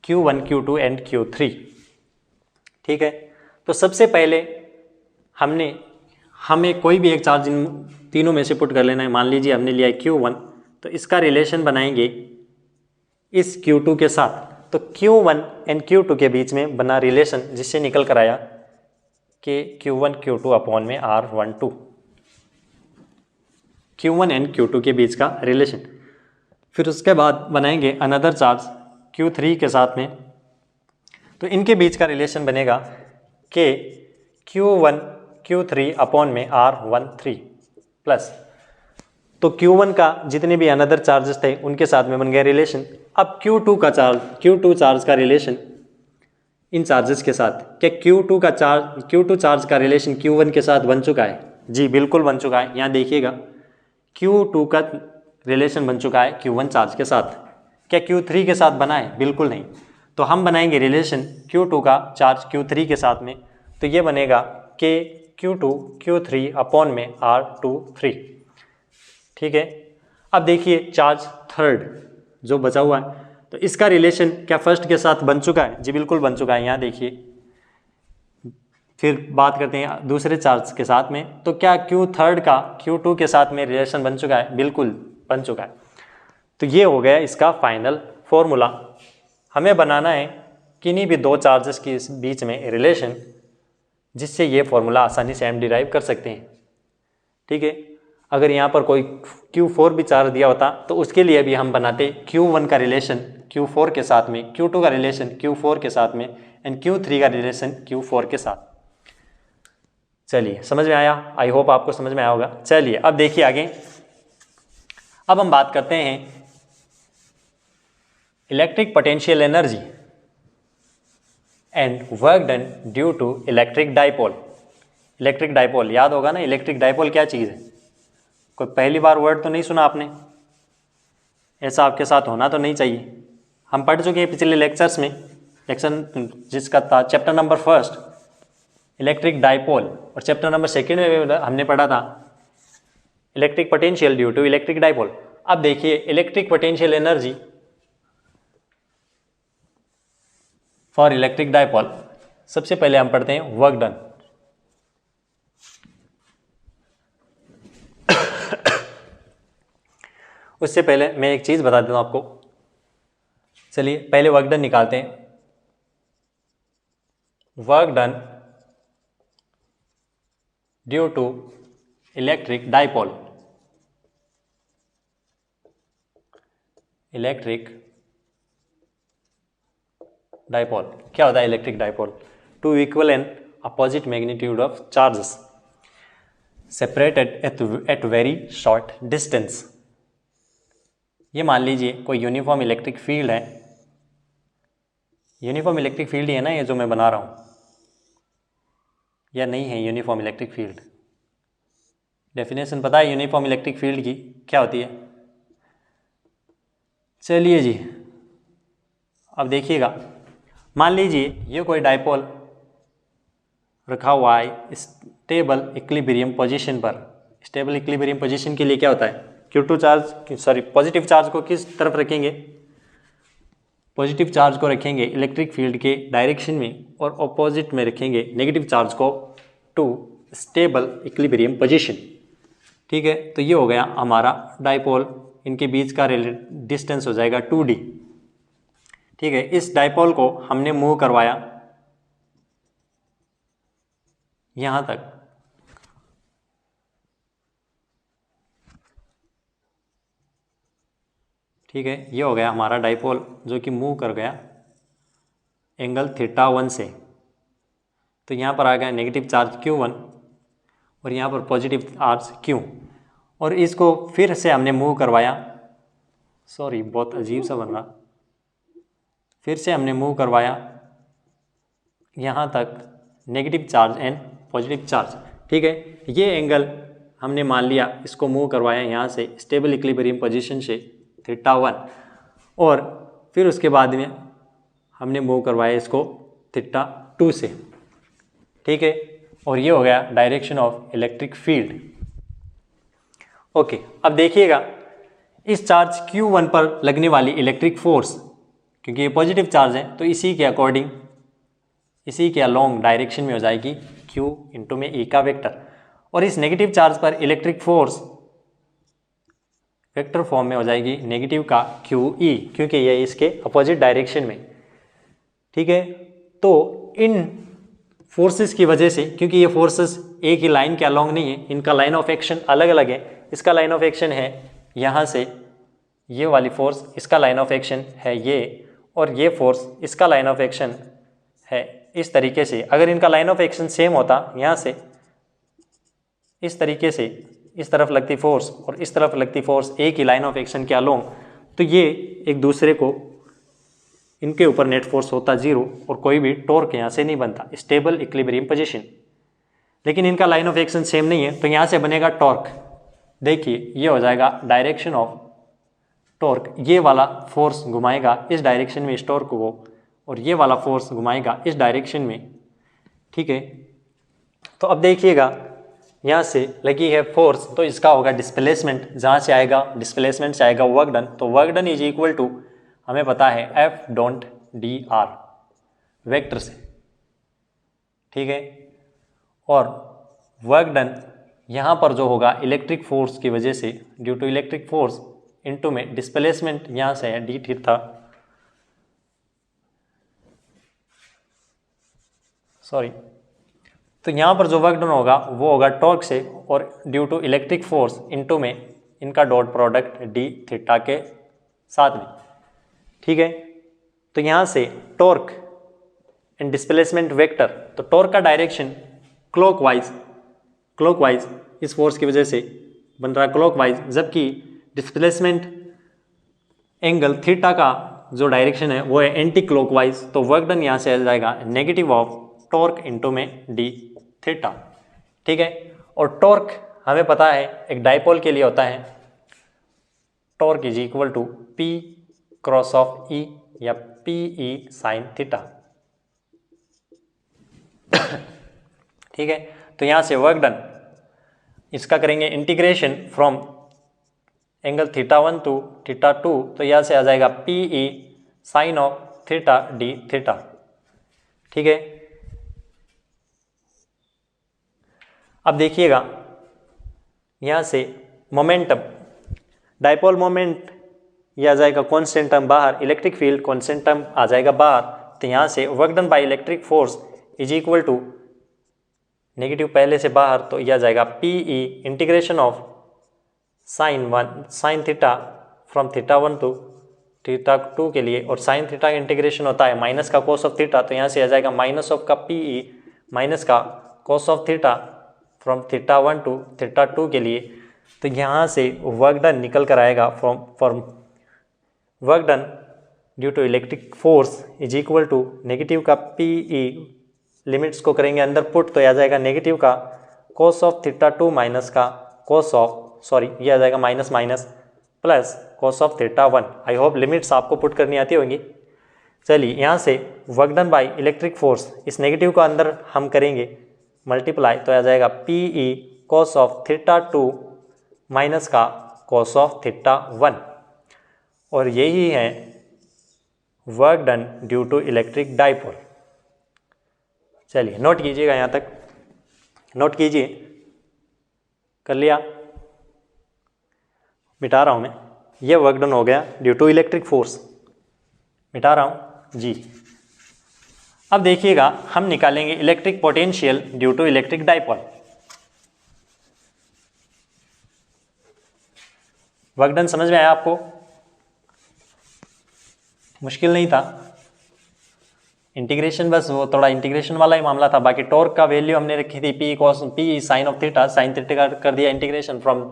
Q1 Q2 एंड Q3। ठीक है, तो सबसे पहले हमें कोई भी एक चार्ज इन तीनों में से पुट कर लेना है। मान लीजिए हमने लिया है Q1, तो इसका रिलेशन बनाएंगे इस Q2 के साथ। तो Q1 एंड Q2 के बीच में बना रिलेशन जिससे निकल कर आया कि Q1 Q2 अपॉन में R12, Q1 एंड Q2 के बीच का रिलेशन। फिर उसके बाद बनाएंगे अनदर चार्ज Q3 के साथ में, तो इनके बीच का रिलेशन बनेगा कि Q1 Q3 अपॉन में R13 प्लस, तो Q1 का जितने भी अनदर चार्जेस थे उनके साथ में बन गया रिलेशन। अब Q2 चार्ज का रिलेशन इन चार्जेस के साथ, क्या Q2 चार्ज का रिलेशन Q1 के साथ बन चुका है? जी बिल्कुल बन चुका है। यहाँ देखिएगा Q2 का रिलेशन बन चुका है Q1 चार्ज के साथ। क्या Q3 के साथ बना है? बिल्कुल नहीं। तो हम बनाएंगे रिलेशन Q2 का चार्ज Q3 के साथ में, तो ये बनेगा कि Q2 Q3 अपॉन में R23। ठीक है, अब देखिए चार्ज थर्ड जो बचा हुआ है, तो इसका रिलेशन क्या फर्स्ट के साथ बन चुका है? जी बिल्कुल बन चुका है। यहाँ देखिए, फिर बात करते हैं दूसरे चार्ज के साथ में, तो क्या Q3 का Q2 के साथ में रिलेशन बन चुका है? बिल्कुल बन चुका है। तो ये हो गया इसका फाइनल फॉर्मूला। हमें बनाना है किन्हीं भी दो चार्जेस के बीच में रिलेशन जिससे ये फॉर्मूला आसानी से हम डिराइव कर सकते हैं। ठीक है, अगर यहाँ पर कोई Q4 भी चार्ज दिया होता तो उसके लिए भी हम बनाते Q1 का रिलेशन Q4 के साथ में, Q2 का रिलेशन Q4 के साथ में एंड Q3 का रिलेशन Q4 के साथ। चलिए समझ में आया, आई होप आपको समझ में आया होगा। चलिए अब देखिए आगे, अब हम बात करते हैं electric potential energy and work done due to electric dipole. Electric dipole याद होगा ना, इलेक्ट्रिक डाइपोल क्या चीज़ है? कोई पहली बार वर्ड तो नहीं सुना आपने, ऐसा आपके साथ होना तो नहीं चाहिए। हम पढ़ चुके हैं पिछले लेक्चर्स में, लेक्चर जिसका था चैप्टर नंबर 1 इलेक्ट्रिक डाइपोल, और चैप्टर नंबर 2 में भी हमने पढ़ा था electric potential due to electric dipole. अब देखिए electric potential energy for electric dipole, सबसे पहले हम पढ़ते हैं वर्क डन। उससे पहले मैं एक चीज बता देता हूं आपको। चलिए पहले वर्क डन निकालते हैं। Work done due to electric dipole. Electric dipole क्या होता है? Electric dipole, two equal and opposite magnitude of charges separated at very short distance. ये मान लीजिए कोई यूनिफॉर्म इलेक्ट्रिक फील्ड है, यूनिफॉर्म इलेक्ट्रिक फील्ड ही है ना ये जो मैं बना रहा हूँ, या नहीं है यूनिफॉर्म इलेक्ट्रिक फील्ड? डेफिनेशन पता है यूनिफॉर्म इलेक्ट्रिक फील्ड की क्या होती है? चलिए जी अब देखिएगा, मान लीजिए ये कोई डाइपोल रखा हुआ है स्टेबल इक्विलिब्रियम पोजीशन पर। स्टेबल इक्विलिब्रियम पोजीशन के लिए क्या होता है? Q2 charge, sorry positive charge को किस तरफ रखेंगे? पॉजिटिव चार्ज को रखेंगे इलेक्ट्रिक फील्ड के डायरेक्शन में, और ऑपोजिट में रखेंगे नेगेटिव चार्ज को टू स्टेबल इक्विलिब्रियम पोजीशन। ठीक है, तो ये हो गया हमारा डाइपोल, इनके बीच का डिस्टेंस हो जाएगा 2d। ठीक है, इस डाइपोल को हमने मूव करवाया यहां तक, ठीक है, ये हो गया हमारा डाइपोल जो कि मूव कर गया एंगल θ1 से। तो यहाँ पर आ गया नेगेटिव चार्ज Q1 और यहाँ पर पॉजिटिव चार्ज Q, और इसको फिर से हमने मूव करवाया, सॉरी बहुत अजीब सा बन रहा, फिर से हमने मूव करवाया यहाँ तक negative charge and positive charge. ठीक है, ये एंगल हमने मान लिया, इसको मूव करवाया यहाँ से स्टेबल इक्विलिब्रियम पोजीशन से θ1, और फिर उसके बाद में हमने मूव करवाया इसको θ2 से। ठीक है, और ये हो गया direction of electric field. Okay, अब देखिएगा इस चार्ज Q1 पर लगने वाली इलेक्ट्रिक फोर्स, क्योंकि ये पॉजिटिव चार्ज है तो इसी के अकॉर्डिंग, इसी के अलोंग डायरेक्शन में हो जाएगी Q इंटू में E का वेक्टर, और इस नेगेटिव चार्ज पर इलेक्ट्रिक फोर्स वेक्टर फॉर्म में हो जाएगी नेगेटिव का QE, क्योंकि ये इसके अपोजिट डायरेक्शन में। ठीक है, तो इन फोर्सेस की वजह से, क्योंकि ये फोर्सेस एक ही लाइन के अलोंग नहीं है, इनका लाइन ऑफ एक्शन अलग अलग है। इसका लाइन ऑफ एक्शन है यहाँ से ये वाली फोर्स, इसका लाइन ऑफ एक्शन है ये, और ये फोर्स इसका लाइन ऑफ एक्शन है इस तरीके से। अगर इनका लाइन ऑफ एक्शन सेम होता, यहाँ से इस तरीके से इस तरफ लगती फोर्स और इस तरफ लगती फोर्स एक ही लाइन ऑफ एक्शन के अलोंग, तो ये एक दूसरे को, इनके ऊपर नेट फोर्स होता 0 और कोई भी टॉर्क यहाँ से नहीं बनता, स्टेबल इक्विलिब्रियम पोजीशन। लेकिन इनका लाइन ऑफ एक्शन सेम नहीं है तो यहाँ से बनेगा टॉर्क। देखिए ये हो जाएगा डायरेक्शन ऑफ टॉर्क, ये वाला फोर्स घुमाएगा इस डायरेक्शन में इस टॉर्क को, और ये वाला फोर्स घुमाएगा इस डायरेक्शन में। ठीक है, तो अब देखिएगा यहाँ से लगी है फोर्स, तो इसका होगा डिस्प्लेसमेंट, जहाँ से आएगा डिस्प्लेसमेंट से आएगा वर्क डन। तो work done is equal to, हमें पता है F.dr वेक्टर से। ठीक है, और वर्क डन यहाँ पर जो होगा इलेक्ट्रिक फोर्स की वजह से, due to electric force into में डिस्प्लेसमेंट यहाँ से है d थीटा, सॉरी तो यहाँ पर जो वर्क डन होगा वो होगा टॉर्क से, और due to electric force into में इनका डॉट प्रोडक्ट डी थीटा के साथ में, ठीक है। तो यहाँ से टॉर्क एंड डिस्प्लेसमेंट वेक्टर, तो टॉर्क का डायरेक्शन क्लॉकवाइज इस फोर्स की वजह से बन रहा है क्लॉकवाइज, जबकि डिस्प्लेसमेंट एंगल थीटा का जो डायरेक्शन है वो है एंटी क्लॉकवाइज। तो वर्क डन यहाँ से आ जाएगा नेगेटिव ऑफ टॉर्क इनटू में डी थीटा, ठीक है। और टॉर्क हमें पता है एक डायपोल के लिए होता है torque is equal to P cross of E या पी ई साइन थीटा, ठीक है। तो यहाँ से वर्क डन इसका करेंगे integration from angle theta 1 to theta 2, तो यहाँ से आ जाएगा P E sine of theta d theta, ठीक है। अब देखिएगा यहाँ से मोमेंटम, डायपोल मोमेंट ये आ जाएगा कॉन्स्टेंट टर्म बाहर, इलेक्ट्रिक फील्ड कॉन्स्टेंट टर्म आ जाएगा बाहर। तो यहाँ से work done by electric force is equal to negative पहले से बाहर, तो यह आ जाएगा P E integration of sine theta from theta 1 to theta 2 के लिए, और साइन थीटा का इंटीग्रेशन होता है माइनस का कोस ऑफ थीटा, तो यहाँ से आ जाएगा माइनस ऑफ का पी ई माइनस का cos of theta from theta 1 to theta 2 के लिए। तो यहाँ से वर्क डन निकल कर आएगा from work done due to electric force is equal to negative का पी ई, लिमिट्स को करेंगे अंदर पुट, तो यह आ जाएगा नेगेटिव का कोस ऑफ थीटा 2 माइनस का कोस ऑफ, सॉरी ये आ जाएगा minus minus plus cos of theta 1। I hope limits आपको पुट करनी आती होंगी। चलिए यहाँ से work done by electric force, इस नेगेटिव का अंदर हम करेंगे मल्टीप्लाई, तो आ जाएगा P E cos of theta 2 minus का कोस ऑफ थीटा 1, और यही है work done due to electric dipole. चलिए नोट कीजिएगा, यहाँ तक नोट कीजिए, कर लिया, मिटा रहा हूँ मैं, ये वर्क डन हो गया ड्यू टू इलेक्ट्रिक फोर्स, मिटा रहा हूँ जी। अब देखिएगा हम निकालेंगे electric potential due to electric dipole. Work done समझ में आया आपको? मुश्किल नहीं था, इंटीग्रेशन बस वो थोड़ा इंटीग्रेशन वाला ही मामला था। बाकी टॉर्क का वैल्यू हमने रखी थी P cos P sine of theta, sine theta का कर दिया इंटीग्रेशन फ्रॉम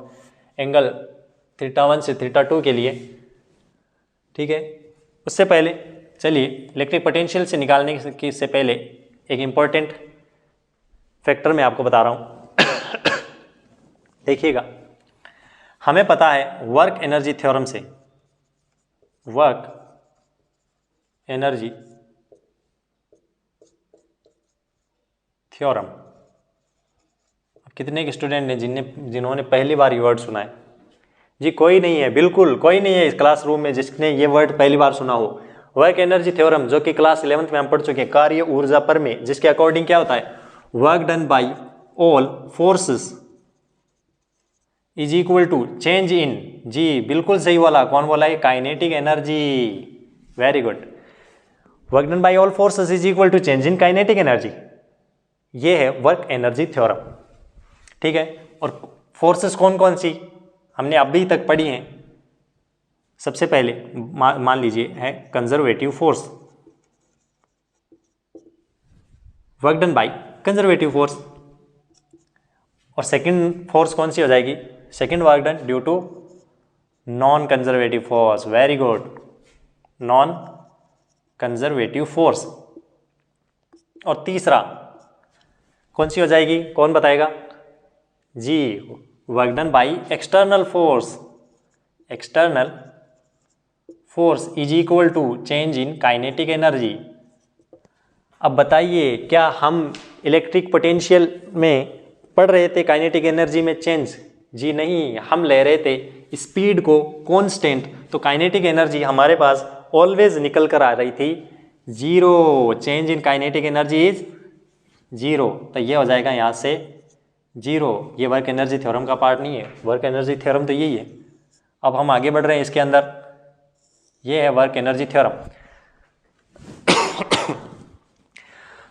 एंगल थीटा 1 से थीटा 2 के लिए, ठीक है। उससे पहले चलिए इलेक्ट्रिक पोटेंशियल से निकालने की से पहले एक इम्पॉर्टेंट फैक्टर मैं आपको बता रहा हूँ। देखिएगा हमें पता है वर्क एनर्जी थ्योरम से, वर्क एनर्जी थ्योरम, कितने के स्टूडेंट ने जिन्होंने पहली बार ये वर्ड सुना है? जी कोई नहीं है, बिल्कुल कोई नहीं है इस क्लासरूम में जिसने ये वर्ड पहली बार सुना हो। वर्क एनर्जी थ्योरम जो कि क्लास 11th में हम पढ़ चुके हैं, कार्य ऊर्जा पर में, जिसके अकॉर्डिंग क्या होता है, work done by all forces is equal to change in, जी बिल्कुल सही वाला, कौन बोला है? Kinetic energy, very good. Work done by all forces is equal to change in kinetic energy, ये है वर्क एनर्जी थ्योरम, ठीक है। और फोर्सेस कौन कौन सी हमने अभी तक पढ़ी हैं? सबसे पहले मान लीजिए है conservative force, work done by conservative force. और सेकंड फोर्स कौन सी हो जाएगी? Second work done due to non conservative force, very good, non conservative force. और तीसरा कौन सी हो जाएगी, कौन बताएगा? जी work done by external force, external force is equal to change in kinetic energy. अब बताइए क्या हम इलेक्ट्रिक पोटेंशियल में पढ़ रहे थे काइनेटिक एनर्जी में चेंज? जी नहीं, हम ले रहे थे स्पीड को कांस्टेंट, तो काइनेटिक एनर्जी हमारे पास ऑलवेज निकल कर आ रही थी zero, change in kinetic energy is zero, तो ये हो जाएगा यहाँ से जीरो। ये वर्क एनर्जी थ्योरम का पार्ट नहीं है, वर्क एनर्जी थ्योरम तो यही है। अब हम आगे बढ़ रहे हैं इसके अंदर, ये है वर्क एनर्जी थ्योरम।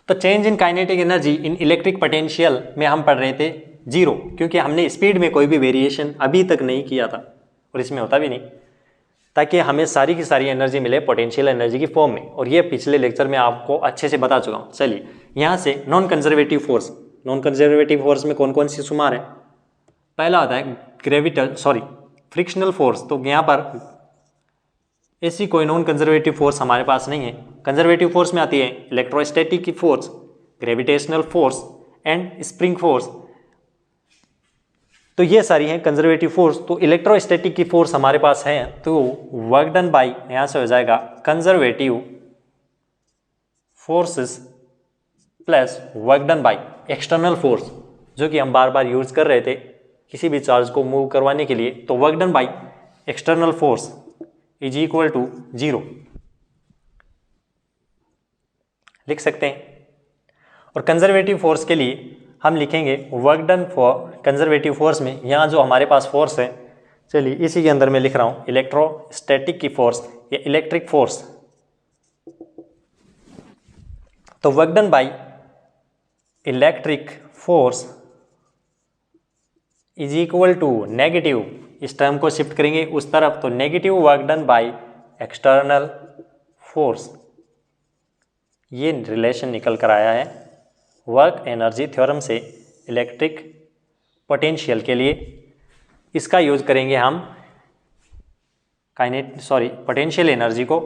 तो change in kinetic energy in electric potential में हम पढ़ रहे थे 0, क्योंकि हमने स्पीड में कोई भी वेरिएशन अभी तक नहीं किया था और इसमें होता भी नहीं, ताकि हमें सारी की सारी एनर्जी मिले पोटेंशियल एनर्जी की फॉर्म में। और ये पिछले लेक्चर में आपको अच्छे से बता चुका हूँ। चलिए यहाँ से नॉन कंजर्वेटिव फोर्स में कौन कौन सी शुमार है। पहला आता है फ्रिक्शनल फोर्स। तो यहाँ पर ऐसी कोई नॉन कंजर्वेटिव फोर्स हमारे पास नहीं है। कंजर्वेटिव फोर्स में आती है इलेक्ट्रोस्टैटिक की force, gravitational force and spring force. तो ये सारी हैं कंजर्वेटिव फोर्स। तो इलेक्ट्रोस्टैटिक की फोर्स हमारे पास है, तो वर्क डन बाय यहाँ से हो जाएगा conservative forces plus work done by external force, जो कि हम बार बार यूज कर रहे थे किसी भी चार्ज को मूव करवाने के लिए। तो work done by external force is equal to 0 लिख सकते हैं। और कंजर्वेटिव फोर्स के लिए हम लिखेंगे work done for conservative force में यहाँ जो हमारे पास फोर्स है, चलिए इसी के अंदर मैं लिख रहा हूँ इलेक्ट्रोस्टैटिक की फोर्स या इलेक्ट्रिक फोर्स। तो work done by electric force is equal to negative, इस टर्म को शिफ्ट करेंगे उस तरफ, तो negative work done by external force. ये रिलेशन निकल कर आया है वर्क एनर्जी थ्योरम से इलेक्ट्रिक पोटेंशियल के लिए। इसका यूज करेंगे हम पोटेंशियल एनर्जी को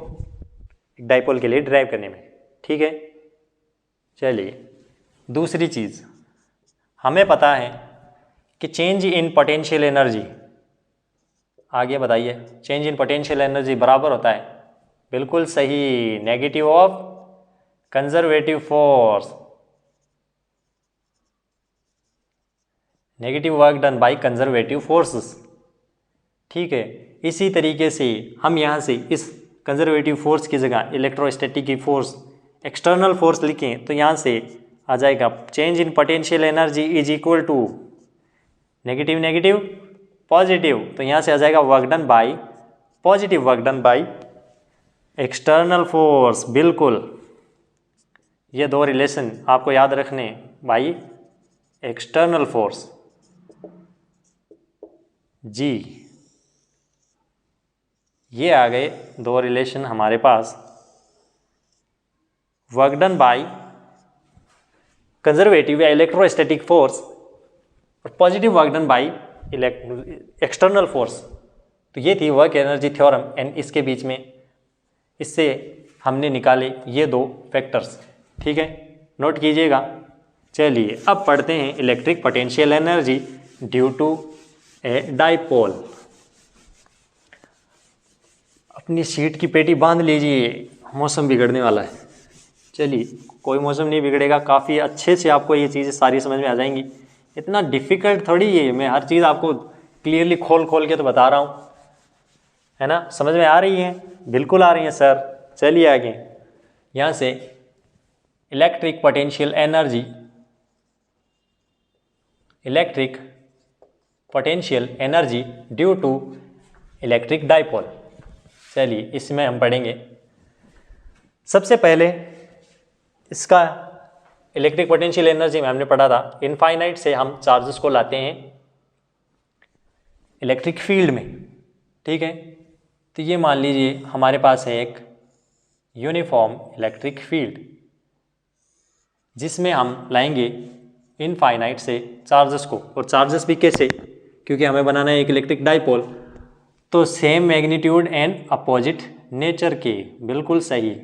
डाइपोल के लिए ड्राइव करने में। ठीक है, चलिए दूसरी चीज़ हमें पता है कि चेंज इन पोटेंशियल एनर्जी, आगे बताइए, चेंज इन पोटेंशियल एनर्जी बराबर होता है, बिल्कुल सही, negative of conservative force, negative work done by conservative forces. ठीक है, इसी तरीके से हम यहाँ से इस कंजर्वेटिव फोर्स की जगह इलेक्ट्रोस्टैटिक की फोर्स एक्सटर्नल फोर्स लिखें, तो यहाँ से आ जाएगा change in potential energy is equal to negative negative positive, तो यहाँ से आ जाएगा work done by positive work done by external force. बिल्कुल, ये दो रिलेशन आपको याद रखने, बाय एक्सटर्नल फोर्स जी, ये आ गए दो रिलेशन हमारे पास, वर्क डन बाय कंजर्वेटिव या इलेक्ट्रोस्टैटिक फोर्स और positive work done by external force. तो ये थी वर्क एनर्जी थ्योरम एंड इसके बीच में इससे हमने निकाले ये दो फैक्टर्स। ठीक है, नोट कीजिएगा। चलिए अब पढ़ते हैं electric potential energy due to a dipole. अपनी सीट की पेटी बांध लीजिए, मौसम बिगड़ने वाला है। चलिए, कोई मौसम नहीं बिगड़ेगा, काफ़ी अच्छे से आपको ये चीज़ें सारी समझ में आ जाएंगी। इतना डिफ़िकल्ट थोड़ी है, मैं हर चीज़ आपको क्लियरली खोल के तो बता रहा हूँ, है ना। समझ में आ रही है? बिल्कुल आ रही है सर। चलिए आगे, यहाँ से electric potential energy due to electric dipole. चलिए इसमें हम पढ़ेंगे सबसे पहले इसका इलेक्ट्रिक पोटेंशियल एनर्जी में हमने पढ़ा था इनफाइनाइट से हम चार्जेस को लाते हैं इलेक्ट्रिक फील्ड में। ठीक है, तो ये मान लीजिए हमारे पास है एक यूनिफॉर्म इलेक्ट्रिक फील्ड, जिसमें हम लाएंगे इनफाइनाइट से चार्जेस को। और चार्जेस भी कैसे, क्योंकि हमें बनाना है एक इलेक्ट्रिक डाइपोल, तो same magnitude and opposite nature के। बिल्कुल सही।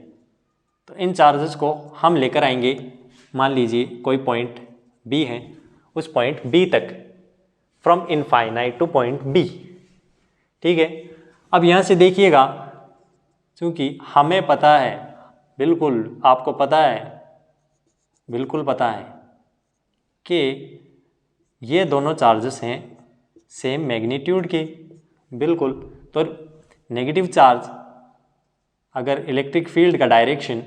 तो इन चार्जेस को हम लेकर आएंगे, मान लीजिए कोई पॉइंट बी है, उस पॉइंट बी तक, from infinite to point B. ठीक है, अब यहाँ से देखिएगा, क्योंकि हमें पता है, बिल्कुल आपको पता है, बिल्कुल पता है कि ये दोनों चार्जेस हैं सेम मैग्नीट्यूड के। बिल्कुल, तो नेगेटिव चार्ज अगर इलेक्ट्रिक फील्ड का डायरेक्शन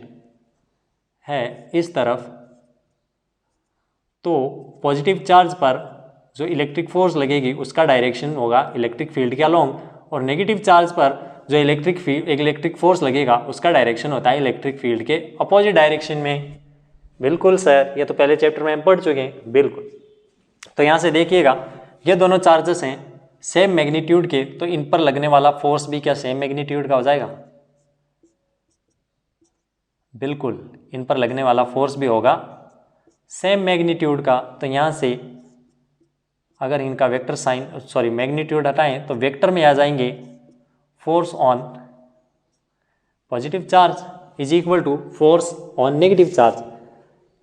है इस तरफ, तो पॉजिटिव चार्ज पर जो इलेक्ट्रिक फोर्स लगेगी उसका डायरेक्शन होगा इलेक्ट्रिक फील्ड के अलोंग, और नेगेटिव चार्ज पर जो इलेक्ट्रिक फोर्स लगेगा उसका डायरेक्शन होता है इलेक्ट्रिक फील्ड के अपोजिट डायरेक्शन में। बिल्कुल सर, ये तो पहले चैप्टर में हम पढ़ चुके हैं। बिल्कुल, तो यहाँ से देखिएगा ये दोनों चार्जेस हैं सेम मैग्नीट्यूड के, तो इन पर लगने वाला फोर्स भी क्या सेम मैग्नीट्यूड का हो जाएगा? बिल्कुल, इन पर लगने वाला फोर्स भी होगा सेम मैग्नीट्यूड का। तो यहाँ से अगर इनका वेक्टर साइन मैग्नीट्यूड हटाएं तो वेक्टर में आ जाएंगे force on positive charge is equal to force on negative charge.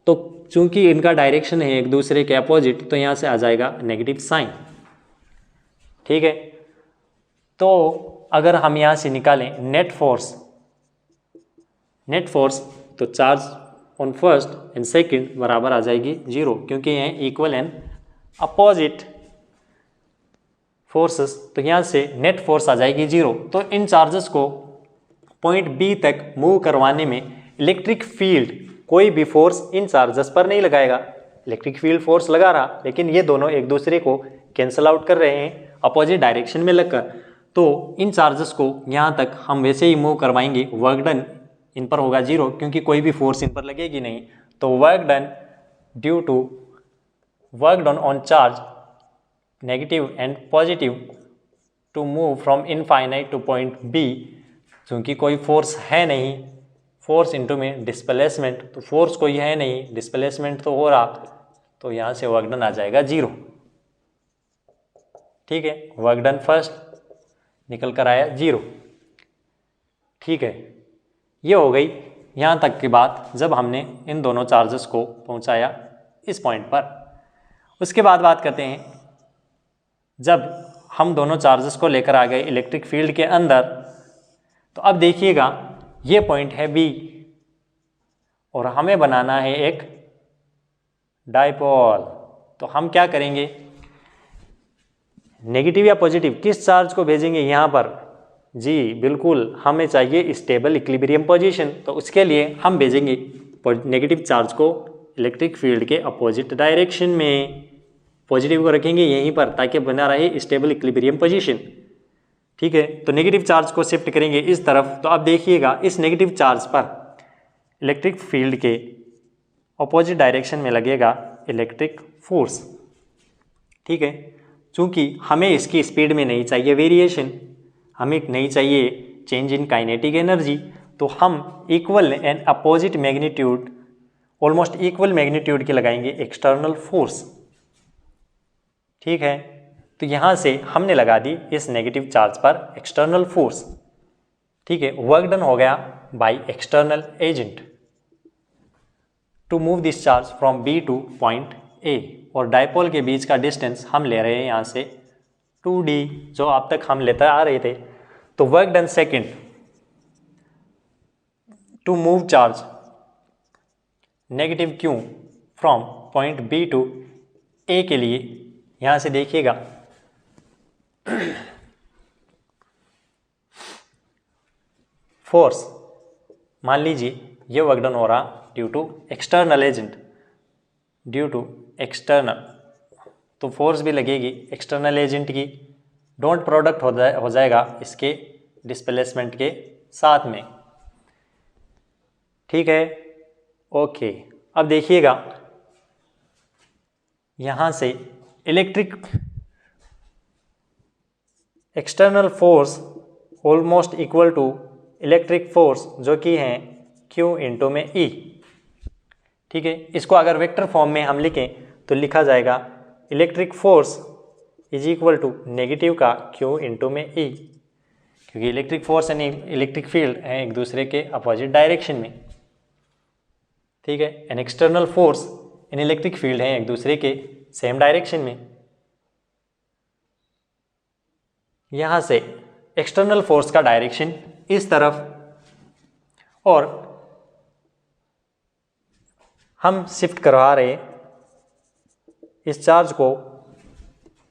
तो चूंकि इनका डायरेक्शन है एक दूसरे के अपोजिट, तो यहाँ से आ जाएगा नेगेटिव साइन। ठीक है, तो अगर हम यहाँ से निकालें नेट फोर्स तो charge on first and second बराबर आ जाएगी 0, क्योंकि ये इक्वल एंड अपोजिट फोर्सेस। तो यहाँ से नेट फोर्स आ जाएगी 0। तो इन चार्जेस को पॉइंट बी तक मूव करवाने में इलेक्ट्रिक फील्ड कोई भी फोर्स इन चार्जेस पर नहीं लगाएगा। इलेक्ट्रिक फील्ड फोर्स लगा रहा, लेकिन ये दोनों एक दूसरे को कैंसल आउट कर रहे हैं अपोजिट डायरेक्शन में लगकर। तो इन चार्जेस को यहाँ तक हम वैसे ही मूव करवाएंगे। वर्क डन इन पर होगा 0, क्योंकि कोई भी फोर्स इन पर लगेगी नहीं। तो work done on charge negative and positive to move from infinite to point B, क्योंकि कोई फोर्स है नहीं, फोर्स इनटू में डिस्प्लेसमेंट, तो फोर्स कोई है नहीं, डिस्प्लेसमेंट तो हो रहा, तो यहाँ से वर्क डन आ जाएगा 0। ठीक है, वर्क डन फर्स्ट निकल कर आया 0। ठीक है, ये हो गई यहाँ तक की बात जब हमने इन दोनों चार्जेस को पहुँचाया इस पॉइंट पर। उसके बाद बात करते हैं जब हम दोनों चार्जेस को लेकर आ गए इलेक्ट्रिक फील्ड के अंदर। तो अब देखिएगा ये पॉइंट है बी और हमें बनाना है एक डाइपोल। तो हम क्या करेंगे, नेगेटिव या पॉजिटिव किस चार्ज को भेजेंगे यहाँ पर? जी बिल्कुल, हमें चाहिए स्टेबल इक्विलिब्रियम पोजीशन। तो उसके लिए हम भेजेंगे नेगेटिव चार्ज को इलेक्ट्रिक फील्ड के अपोजिट डायरेक्शन में, पॉजिटिव को रखेंगे यहीं पर ताकि बना रहे स्टेबल इक्विलिब्रियम पोजीशन। ठीक है, तो नेगेटिव चार्ज को शिफ्ट करेंगे इस तरफ। तो अब देखिएगा इस नेगेटिव चार्ज पर इलेक्ट्रिक फील्ड के अपोजिट डायरेक्शन में लगेगा इलेक्ट्रिक फोर्स। ठीक है, चूँकि हमें इसकी स्पीड में नहीं चाहिए वेरिएशन, हमें नहीं चाहिए चेंज इन काइनेटिक एनर्जी, तो हम equal and opposite magnitude, almost equal magnitude के लगाएंगे एक्सटर्नल फोर्स। ठीक है, तो यहाँ से हमने लगा दी इस नेगेटिव चार्ज पर एक्सटर्नल फोर्स। ठीक है, वर्क डन हो गया by external agent to move this charge from B to point A. और डायपोल के बीच का डिस्टेंस हम ले रहे हैं यहाँ से 2d, जो अब तक हम लेते आ रहे थे। तो work done second to move charge negative Q from point B to A के लिए, यहाँ से देखिएगा फोर्स, मान लीजिए ये वर्क डन हो रहा due to external agent, due to external, तो फोर्स भी लगेगी एक्सटर्नल एजेंट की, डॉट प्रोडक्ट हो जाएगा इसके डिस्प्लेसमेंट के साथ में। ठीक है, ओके। अब देखिएगा यहाँ से electric external force almost equal to electric force जो कि है Q इंटू में E। ठीक है, इसको अगर वेक्टर फॉर्म में हम लिखें तो लिखा जाएगा electric force is equal to negative का Q इंटू में E, क्योंकि इलेक्ट्रिक फोर्स यानी इलेक्ट्रिक फील्ड है एक दूसरे के अपोजिट डायरेक्शन में। ठीक है, and external force in electric field है एक दूसरे के सेम डायरेक्शन में। यहाँ से एक्सटर्नल फोर्स का डायरेक्शन इस तरफ, और हम शिफ्ट करवा रहे इस चार्ज को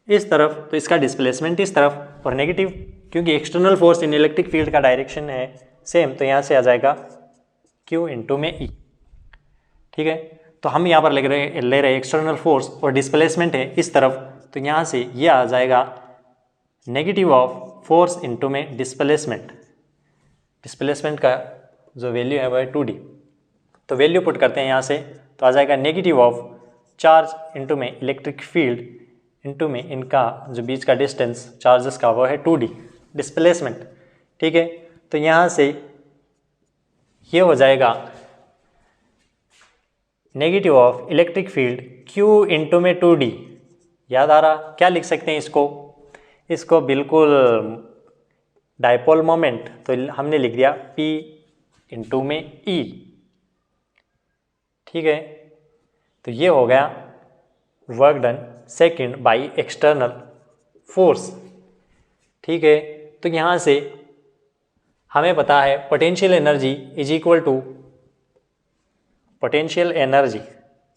इस तरफ, तो इसका डिस्प्लेसमेंट इस तरफ, और नेगेटिव क्योंकि external force in electric field का डायरेक्शन है सेम, तो यहाँ से आ जाएगा Q इंटू में E। ठीक है, तो हम यहाँ पर ले रहे एक्सटर्नल फोर्स और डिस्प्लेसमेंट है इस तरफ, तो यहाँ से ये आ जाएगा नेगेटिव ऑफ फोर्स इंटू में डिस्प्लेसमेंट। डिस्प्लेसमेंट का जो वैल्यू है वह है 2D, तो वैल्यू पुट करते हैं यहाँ से, तो आ जाएगा नेगेटिव ऑफ चार्ज इंटू में इलेक्ट्रिक फील्ड इंटू में इनका जो बीच का डिस्टेंस चार्जेस का वो है 2d डिस्प्लेसमेंट। ठीक है, तो यहाँ से ये हो जाएगा negative of electric field q into में 2d। याद आ रहा, क्या लिख सकते हैं इसको बिल्कुल डायपोल मोमेंट, तो हमने लिख दिया p इंटू में e। ठीक है, तो ये हो गया work done second by external force. ठीक है, तो यहाँ से हमें पता है potential energy is equal to potential energy,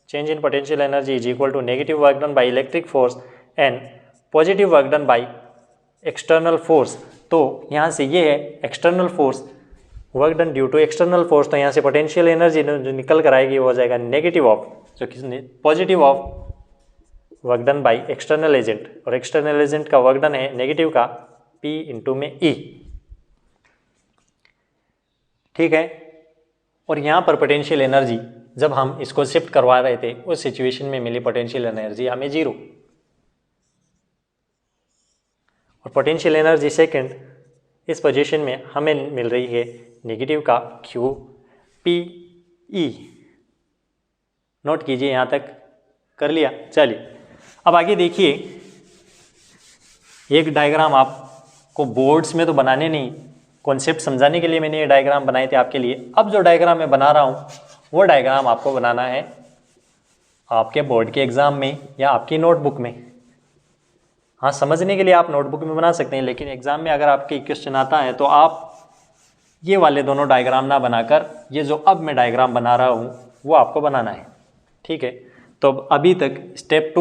change in potential energy is equal to negative work done by electric force and positive work done by external force. तो यहाँ से ये है external force, work done due to external force, तो यहाँ से पोटेंशियल एनर्जी जो निकल कर आएगी वो हो जाएगा नेगेटिव ऑफ जो किसने positive of work done by external agent, और एक्सटर्नल एजेंट का वर्क डन है नेगेटिव का P इंटू में E। ठीक है, और यहाँ पर पोटेंशियल एनर्जी जब हम इसको शिफ्ट करवा रहे थे उस सिचुएशन में मिली पोटेंशियल एनर्जी हमें 0, और पोटेंशियल एनर्जी सेकंड इस पोजीशन में हमें मिल रही है नेगेटिव का Q P E। नोट कीजिए, यहाँ तक कर लिया। चलिए अब आगे देखिए, एक डायग्राम आपको बोर्ड्स में तो बनाने नहीं, कॉन्सेप्ट समझाने के लिए मैंने ये डायग्राम बनाए थे आपके लिए। अब जो डायग्राम मैं बना रहा हूँ वो डायग्राम आपको बनाना है आपके बोर्ड के एग्ज़ाम में या आपकी नोटबुक में। हाँ, समझने के लिए आप नोटबुक में बना सकते हैं, लेकिन एग्ज़ाम में अगर आपके क्वेश्चन आता है तो आप ये वाले दोनों डायग्राम ना बनाकर ये जो अब मैं डायग्राम बना रहा हूँ वो आपको बनाना है। ठीक है, तो अभी तक स्टेप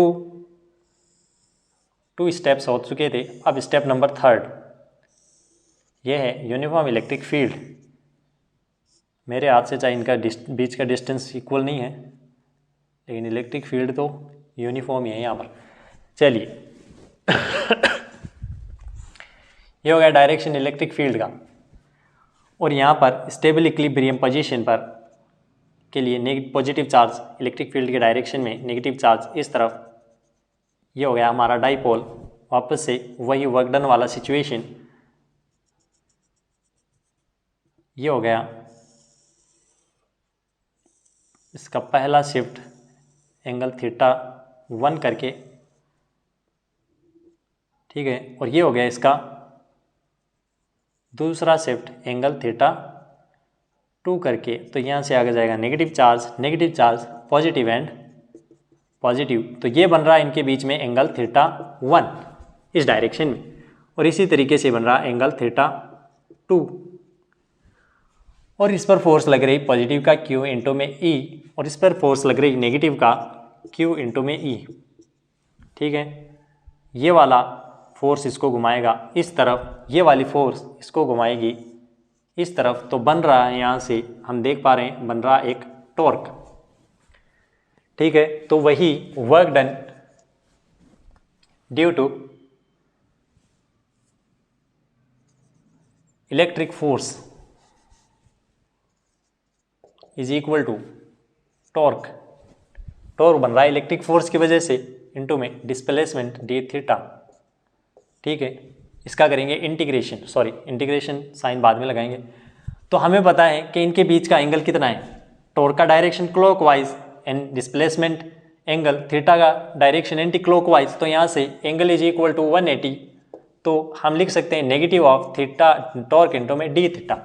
2 स्टेप्स हो चुके थे, अब स्टेप नंबर 3 ये है यूनिफॉर्म इलेक्ट्रिक फील्ड। मेरे हाथ से चाहे इनका बीच का डिस्टेंस इक्वल नहीं है, लेकिन इलेक्ट्रिक फील्ड तो यूनिफॉर्म ही है यहाँ पर। चलिए ये हो गया डायरेक्शन इलेक्ट्रिक फील्ड का, और यहाँ पर स्टेबल इक्विलिब्रियम पोजीशन पर के लिए पॉजिटिव चार्ज इलेक्ट्रिक फील्ड के डायरेक्शन में नेगेटिव चार्ज इस तरफ, ये हो गया हमारा डाइपोल। वापस से वही वर्क डन वाला सिचुएशन, ये हो गया इसका पहला शिफ्ट एंगल θ1 करके। ठीक है, और ये हो गया इसका दूसरा शिफ्ट एंगल θ2 करके। तो यहाँ से आगे जाएगा negative charge positive and positive, तो ये बन रहा है इनके बीच में एंगल θ1 इस डायरेक्शन में, और इसी तरीके से बन रहा एंगल θ2, और इस पर फोर्स लग रही पॉजिटिव का Q इंटू में E, और इस पर फोर्स लग रही नेगेटिव का Q इंटू में E। ठीक है, ये वाला फोर्स इसको घुमाएगा इस तरफ, ये वाली फोर्स इसको घुमाएगी इस तरफ, तो बन रहा है यहाँ से हम देख पा रहे हैं बन रहा एक टॉर्क। ठीक है, तो वही work done due to electric force is equal to torque बन रहा है इलेक्ट्रिक फोर्स की वजह से इंटू में डिस्प्लेसमेंट d θ। ठीक है, इसका करेंगे इंटीग्रेशन साइन बाद में लगाएंगे। तो हमें पता है कि इनके बीच का एंगल कितना है, टॉर्क का direction clockwise and displacement angle θ का डायरेक्शन एंटी क्लॉकवाइज, तो यहाँ से एंगल इज इक्वल टू 180। तो हम लिख सकते हैं नेगेटिव ऑफ θ टॉर्क इंटू में d θ।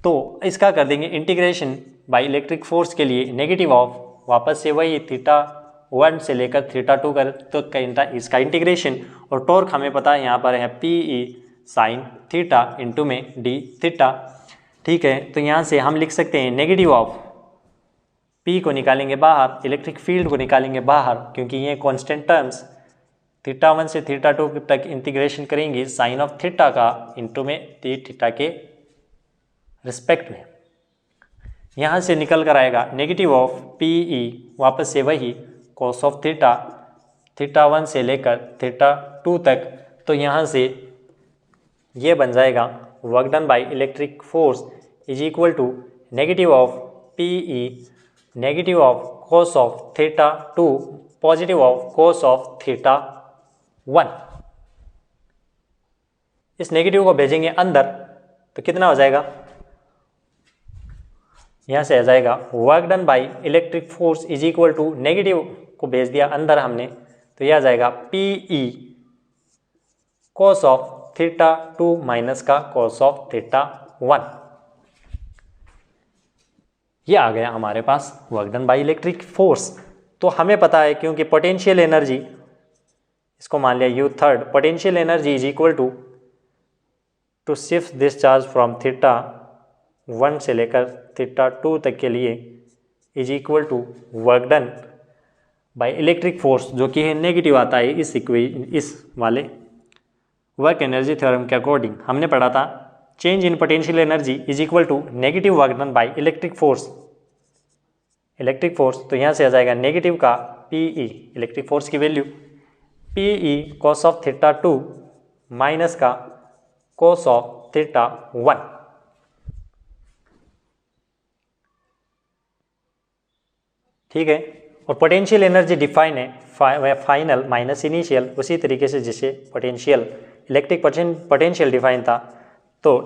तो इसका कर देंगे इंटीग्रेशन बाय इलेक्ट्रिक फोर्स के लिए नेगेटिव ऑफ वापस से वही θ1 से लेकर θ2 कर तो इसका इंटीग्रेशन, और टॉर्क हमें पता है यहाँ पर है PE साइन θ इंटू में d θ। ठीक है, तो यहाँ से हम लिख सकते हैं नेगेटिव ऑफ P को निकालेंगे बाहर, इलेक्ट्रिक फील्ड को निकालेंगे बाहर, क्योंकि ये कांस्टेंट टर्म्स θ1 से θ2 तक इंटीग्रेशन करेंगे साइन ऑफ θ का इंटू में d θ के रिस्पेक्ट में। यहाँ से निकल कर आएगा नेगेटिव ऑफ PE वापस से वही cos ऑफ θ1 से लेकर θ2 तक, तो यहाँ से ये बन जाएगा work done by electric force is equal to negative of PE negative of cos of theta 2 positive of cos of theta 1। इस नेगेटिव को भेजेंगे अंदर तो कितना हो जाएगा, यहाँ से आ जाएगा work done by electric force is equal to, negative को भेज दिया अंदर हमने तो यह आ जाएगा P E cos of theta 2 minus का cos ऑफ थीटा 1। ये आ गया हमारे पास work done by electric force. तो हमें पता है क्योंकि पोटेंशियल एनर्जी, इसको मान लिया U third, potential energy is equal to shift this charge from theta 1 से लेकर थीटा 2 तक के लिए is equal to work done by electric force, जो कि है नेगेटिव आता है इस वाले वर्क एनर्जी थ्योरम के अकॉर्डिंग। हमने पढ़ा था change in potential energy is equal to negative work done by electric force. तो यहाँ से आ जाएगा नेगेटिव का पीई, इलेक्ट्रिक फोर्स की value P E cos of theta 2 minus का cos ऑफ थीटा 1। ठीक है, और पोटेंशियल एनर्जी डिफाइन है फाइनल माइनस इनिशियल, उसी तरीके से जैसे पोटेंशियल इलेक्ट्रिक पोटेंशियल डिफाइन था। तो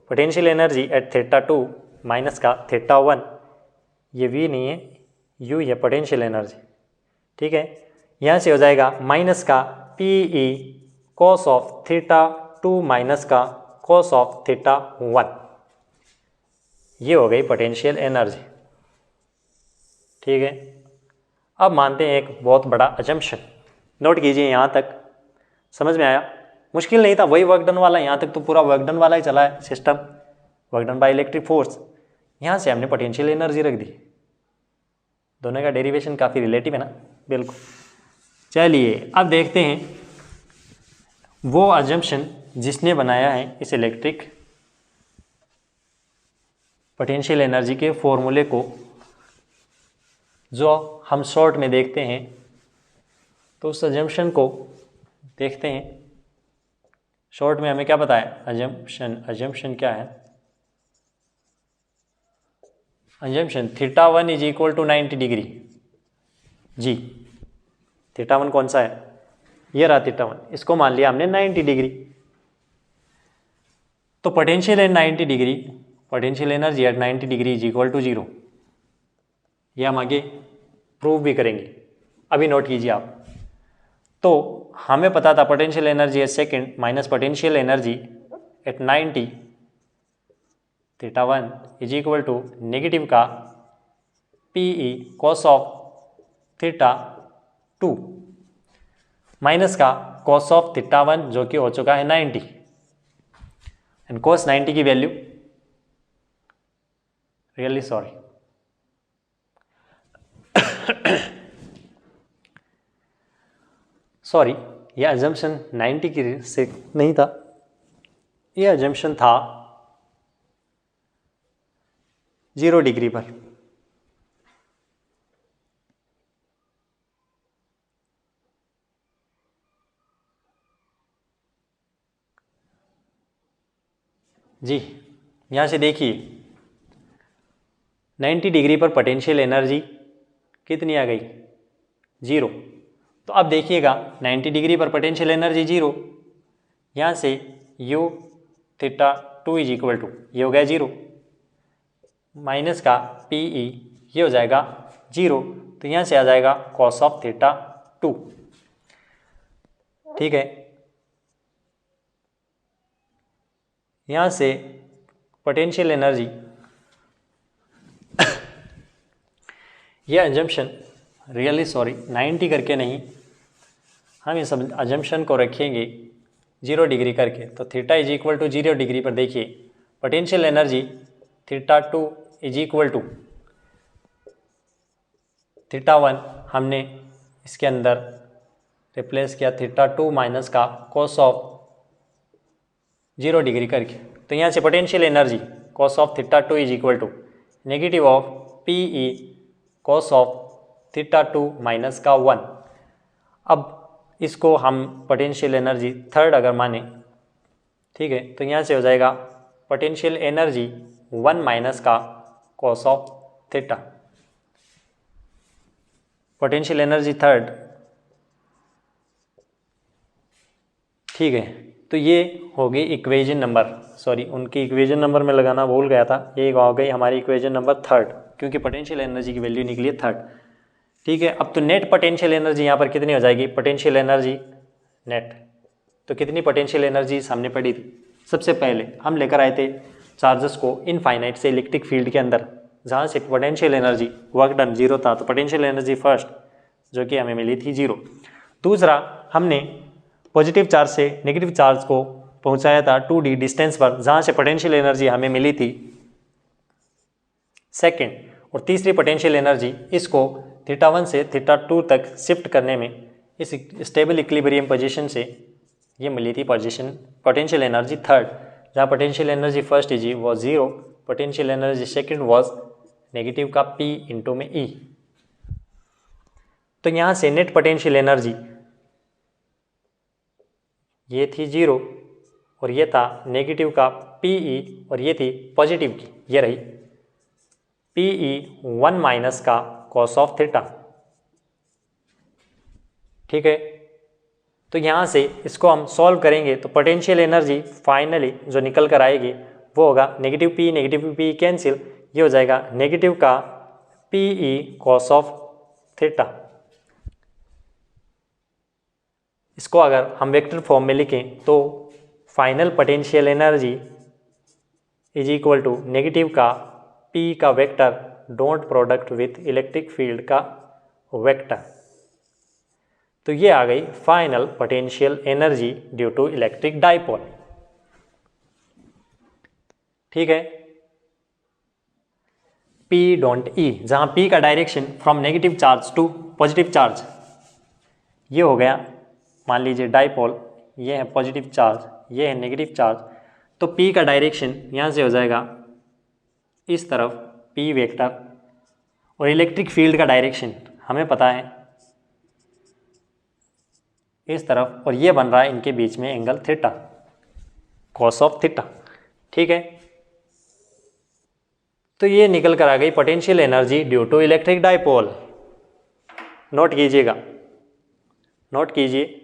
potential energy at theta 2 minus का थीटा 1, ये वी नहीं है, यू है पोटेंशियल एनर्जी। ठीक है, यहाँ से हो जाएगा माइनस का P E cos of theta 2 minus का cos ऑफ थीटा 1, ये हो गई पोटेंशियल एनर्जी। ठीक है, अब मानते हैं एक बहुत बड़ा अजम्पशन, नोट कीजिए यहाँ तक समझ में आया, मुश्किल नहीं था, वही वर्क डन वाला, यहाँ तक तो पूरा वर्क डन वाला ही चला है system, work done by electric force. यहाँ से हमने पोटेंशियल एनर्जी रख दी, दोनों का डेरिवेशन काफ़ी रिलेटिव है ना, बिल्कुल। चलिए अब देखते हैं वो अजम्पशन जिसने बनाया है इस इलेक्ट्रिक पोटेंशियल एनर्जी के फॉर्मूले को, जो हम शॉर्ट में देखते हैं। तो उस अजम्पशन को देखते हैं शॉर्ट में, हमें क्या पता है अजम्पशन क्या है, assumption theta 1 is equal to 90 degree. जी, थीटा 1 कौन सा है, ये रहा थीटा 1, इसको मान लिया हमने 90 डिग्री। तो potential at 90 degree, potential energy at 90 degree is equal to 0, ये हम आगे प्रूव भी करेंगे, अभी नोट कीजिए आप। तो हमें पता था potential energy at second minus potential energy at 90 theta 1 is equal to negative का P E cos of theta 2 minus का cos ऑफ थीटा 1, जो कि हो चुका है 90, एंड cos 90 की वैल्यू रियली सॉरी सॉरी, यह अजम्पशन 90 की से नहीं था, यह अजम्पशन था 0 डिग्री पर। जी, यहाँ से देखिए 90 डिग्री पर पोटेंशियल एनर्जी कितनी आ गई, 0। तो अब देखिएगा 90 डिग्री पर पोटेंशियल एनर्जी 0, यहाँ से u theta 2 is equal to, ये हो गया 0, माइनस का पीई, ये हो जाएगा 0, तो यहाँ से आ जाएगा cos ऑफ थीटा 2। ठीक है, यहाँ से पोटेंशियल एनर्जी ये अजम्पशन रियली सॉरी 90 करके नहीं, हम इस अजम्पशन को रखेंगे 0 डिग्री करके। तो theta is equal to 0 degree पर देखिए potential energy theta 2 is equal to theta 1, हमने इसके अंदर रिप्लेस किया थीटा 2 माइनस का cos ऑफ 0 डिग्री करके। तो यहाँ से potential energy cos of theta 2 is equal to negative of P E cos of theta 2 minus का 1। अब इसको हम पोटेंशियल एनर्जी थर्ड अगर माने, ठीक है, तो यहाँ से हो जाएगा पोटेंशियल एनर्जी 1 माइनस का cos of theta. Potential energy third, ठीक है। तो ये होगी इक्वेशन नंबर, सॉरी उनकी इक्वेशन नंबर में लगाना भूल गया था, ये हो गई हमारी इक्वेशन नंबर थर्ड, क्योंकि पोटेंशियल एनर्जी की वैल्यू निकली है थर्ड, ठीक है। अब तो नेट पोटेंशियल एनर्जी यहाँ पर कितनी हो जाएगी, पोटेंशियल एनर्जी नेट, तो कितनी पोटेंशियल एनर्जी सामने पड़ी थी। सबसे पहले हम लेकर आए थे चार्जेस को इनफाइनाइट से इलेक्ट्रिक फील्ड के अंदर, जहाँ से potential energy work done zero था, तो पोटेंशियल एनर्जी फर्स्ट जो कि हमें मिली थी जीरो। दूसरा, हमने पॉजिटिव चार्ज से नेगेटिव चार्ज को पहुंचाया था 2d डिस्टेंस पर, जहाँ से पोटेंशियल एनर्जी हमें मिली थी सेकेंड। और तीसरी पोटेंशियल एनर्जी इसको θ1 से θ2 तक शिफ्ट करने में इस स्टेबल इक्विलिब्रियम पोजीशन से ये मिली थी पोटेंशियल एनर्जी थर्ड, जहाँ पोटेंशियल एनर्जी फर्स्ट जी was zero, potential energy second was negative का P इंटू में E। तो यहाँ से नेट पोटेंशियल एनर्जी ये थी जीरो और ये था नेगेटिव का PE, और ये थी पॉजिटिव की, ये रही PE 1 माइनस का कॉस ऑफ थीटा, ठीक है। तो यहाँ से इसको हम सॉल्व करेंगे तो पोटेंशियल एनर्जी फाइनली जो निकल कर आएगी वो होगा नेगेटिव P कैंसिल, ये हो जाएगा नेगेटिव का PE कॉस ऑफ थीटा। इसको अगर हम वेक्टर फॉर्म में लिखें तो final potential energy is equal to negative का P का vector dot product with electric field का वेक्टर। तो ये आ गई final potential energy due to electric dipole, ठीक है। P डॉट E, जहां P का direction from negative charge to positive charge, ये हो गया मान लीजिए डाइपोल, ये है पॉजिटिव चार्ज, ये है नेगेटिव चार्ज, तो P का डायरेक्शन यहाँ से हो जाएगा इस तरफ P वेक्टर, और इलेक्ट्रिक फील्ड का डायरेक्शन हमें पता है इस तरफ, और ये बन रहा है इनके बीच में angle theta, cos of theta, ठीक है। तो ये निकल कर आ गई potential energy due to electric dipole. Note कीजिएगा, नोट कीजिए,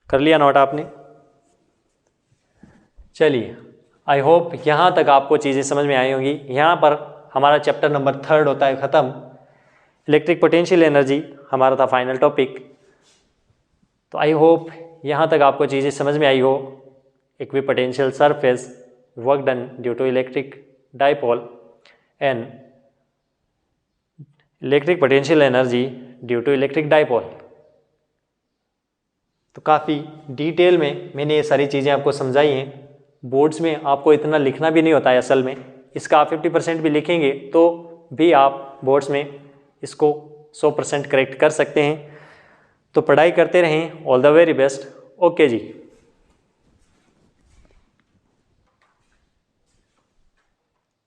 कर लिया नोट आपने। चलिए, आई होप यहाँ तक आपको चीज़ें समझ में आई होंगी। यहाँ पर हमारा चैप्टर नंबर थर्ड होता है ख़त्म। इलेक्ट्रिक पोटेंशियल एनर्जी हमारा था फाइनल टॉपिक। तो आई होप यहाँ तक आपको चीज़ें समझ में आई हो। Equipotential surface, work done due to electric dipole and electric potential energy due to electric dipole. तो काफ़ी डिटेल में मैंने ये सारी चीज़ें आपको समझाई हैं। बोर्ड्स में आपको इतना लिखना भी नहीं होता है असल में, इसका आप 50% भी लिखेंगे तो भी आप बोर्ड्स में इसको 100% करेक्ट कर सकते हैं। तो पढ़ाई करते रहें। All the very best. Okay ji.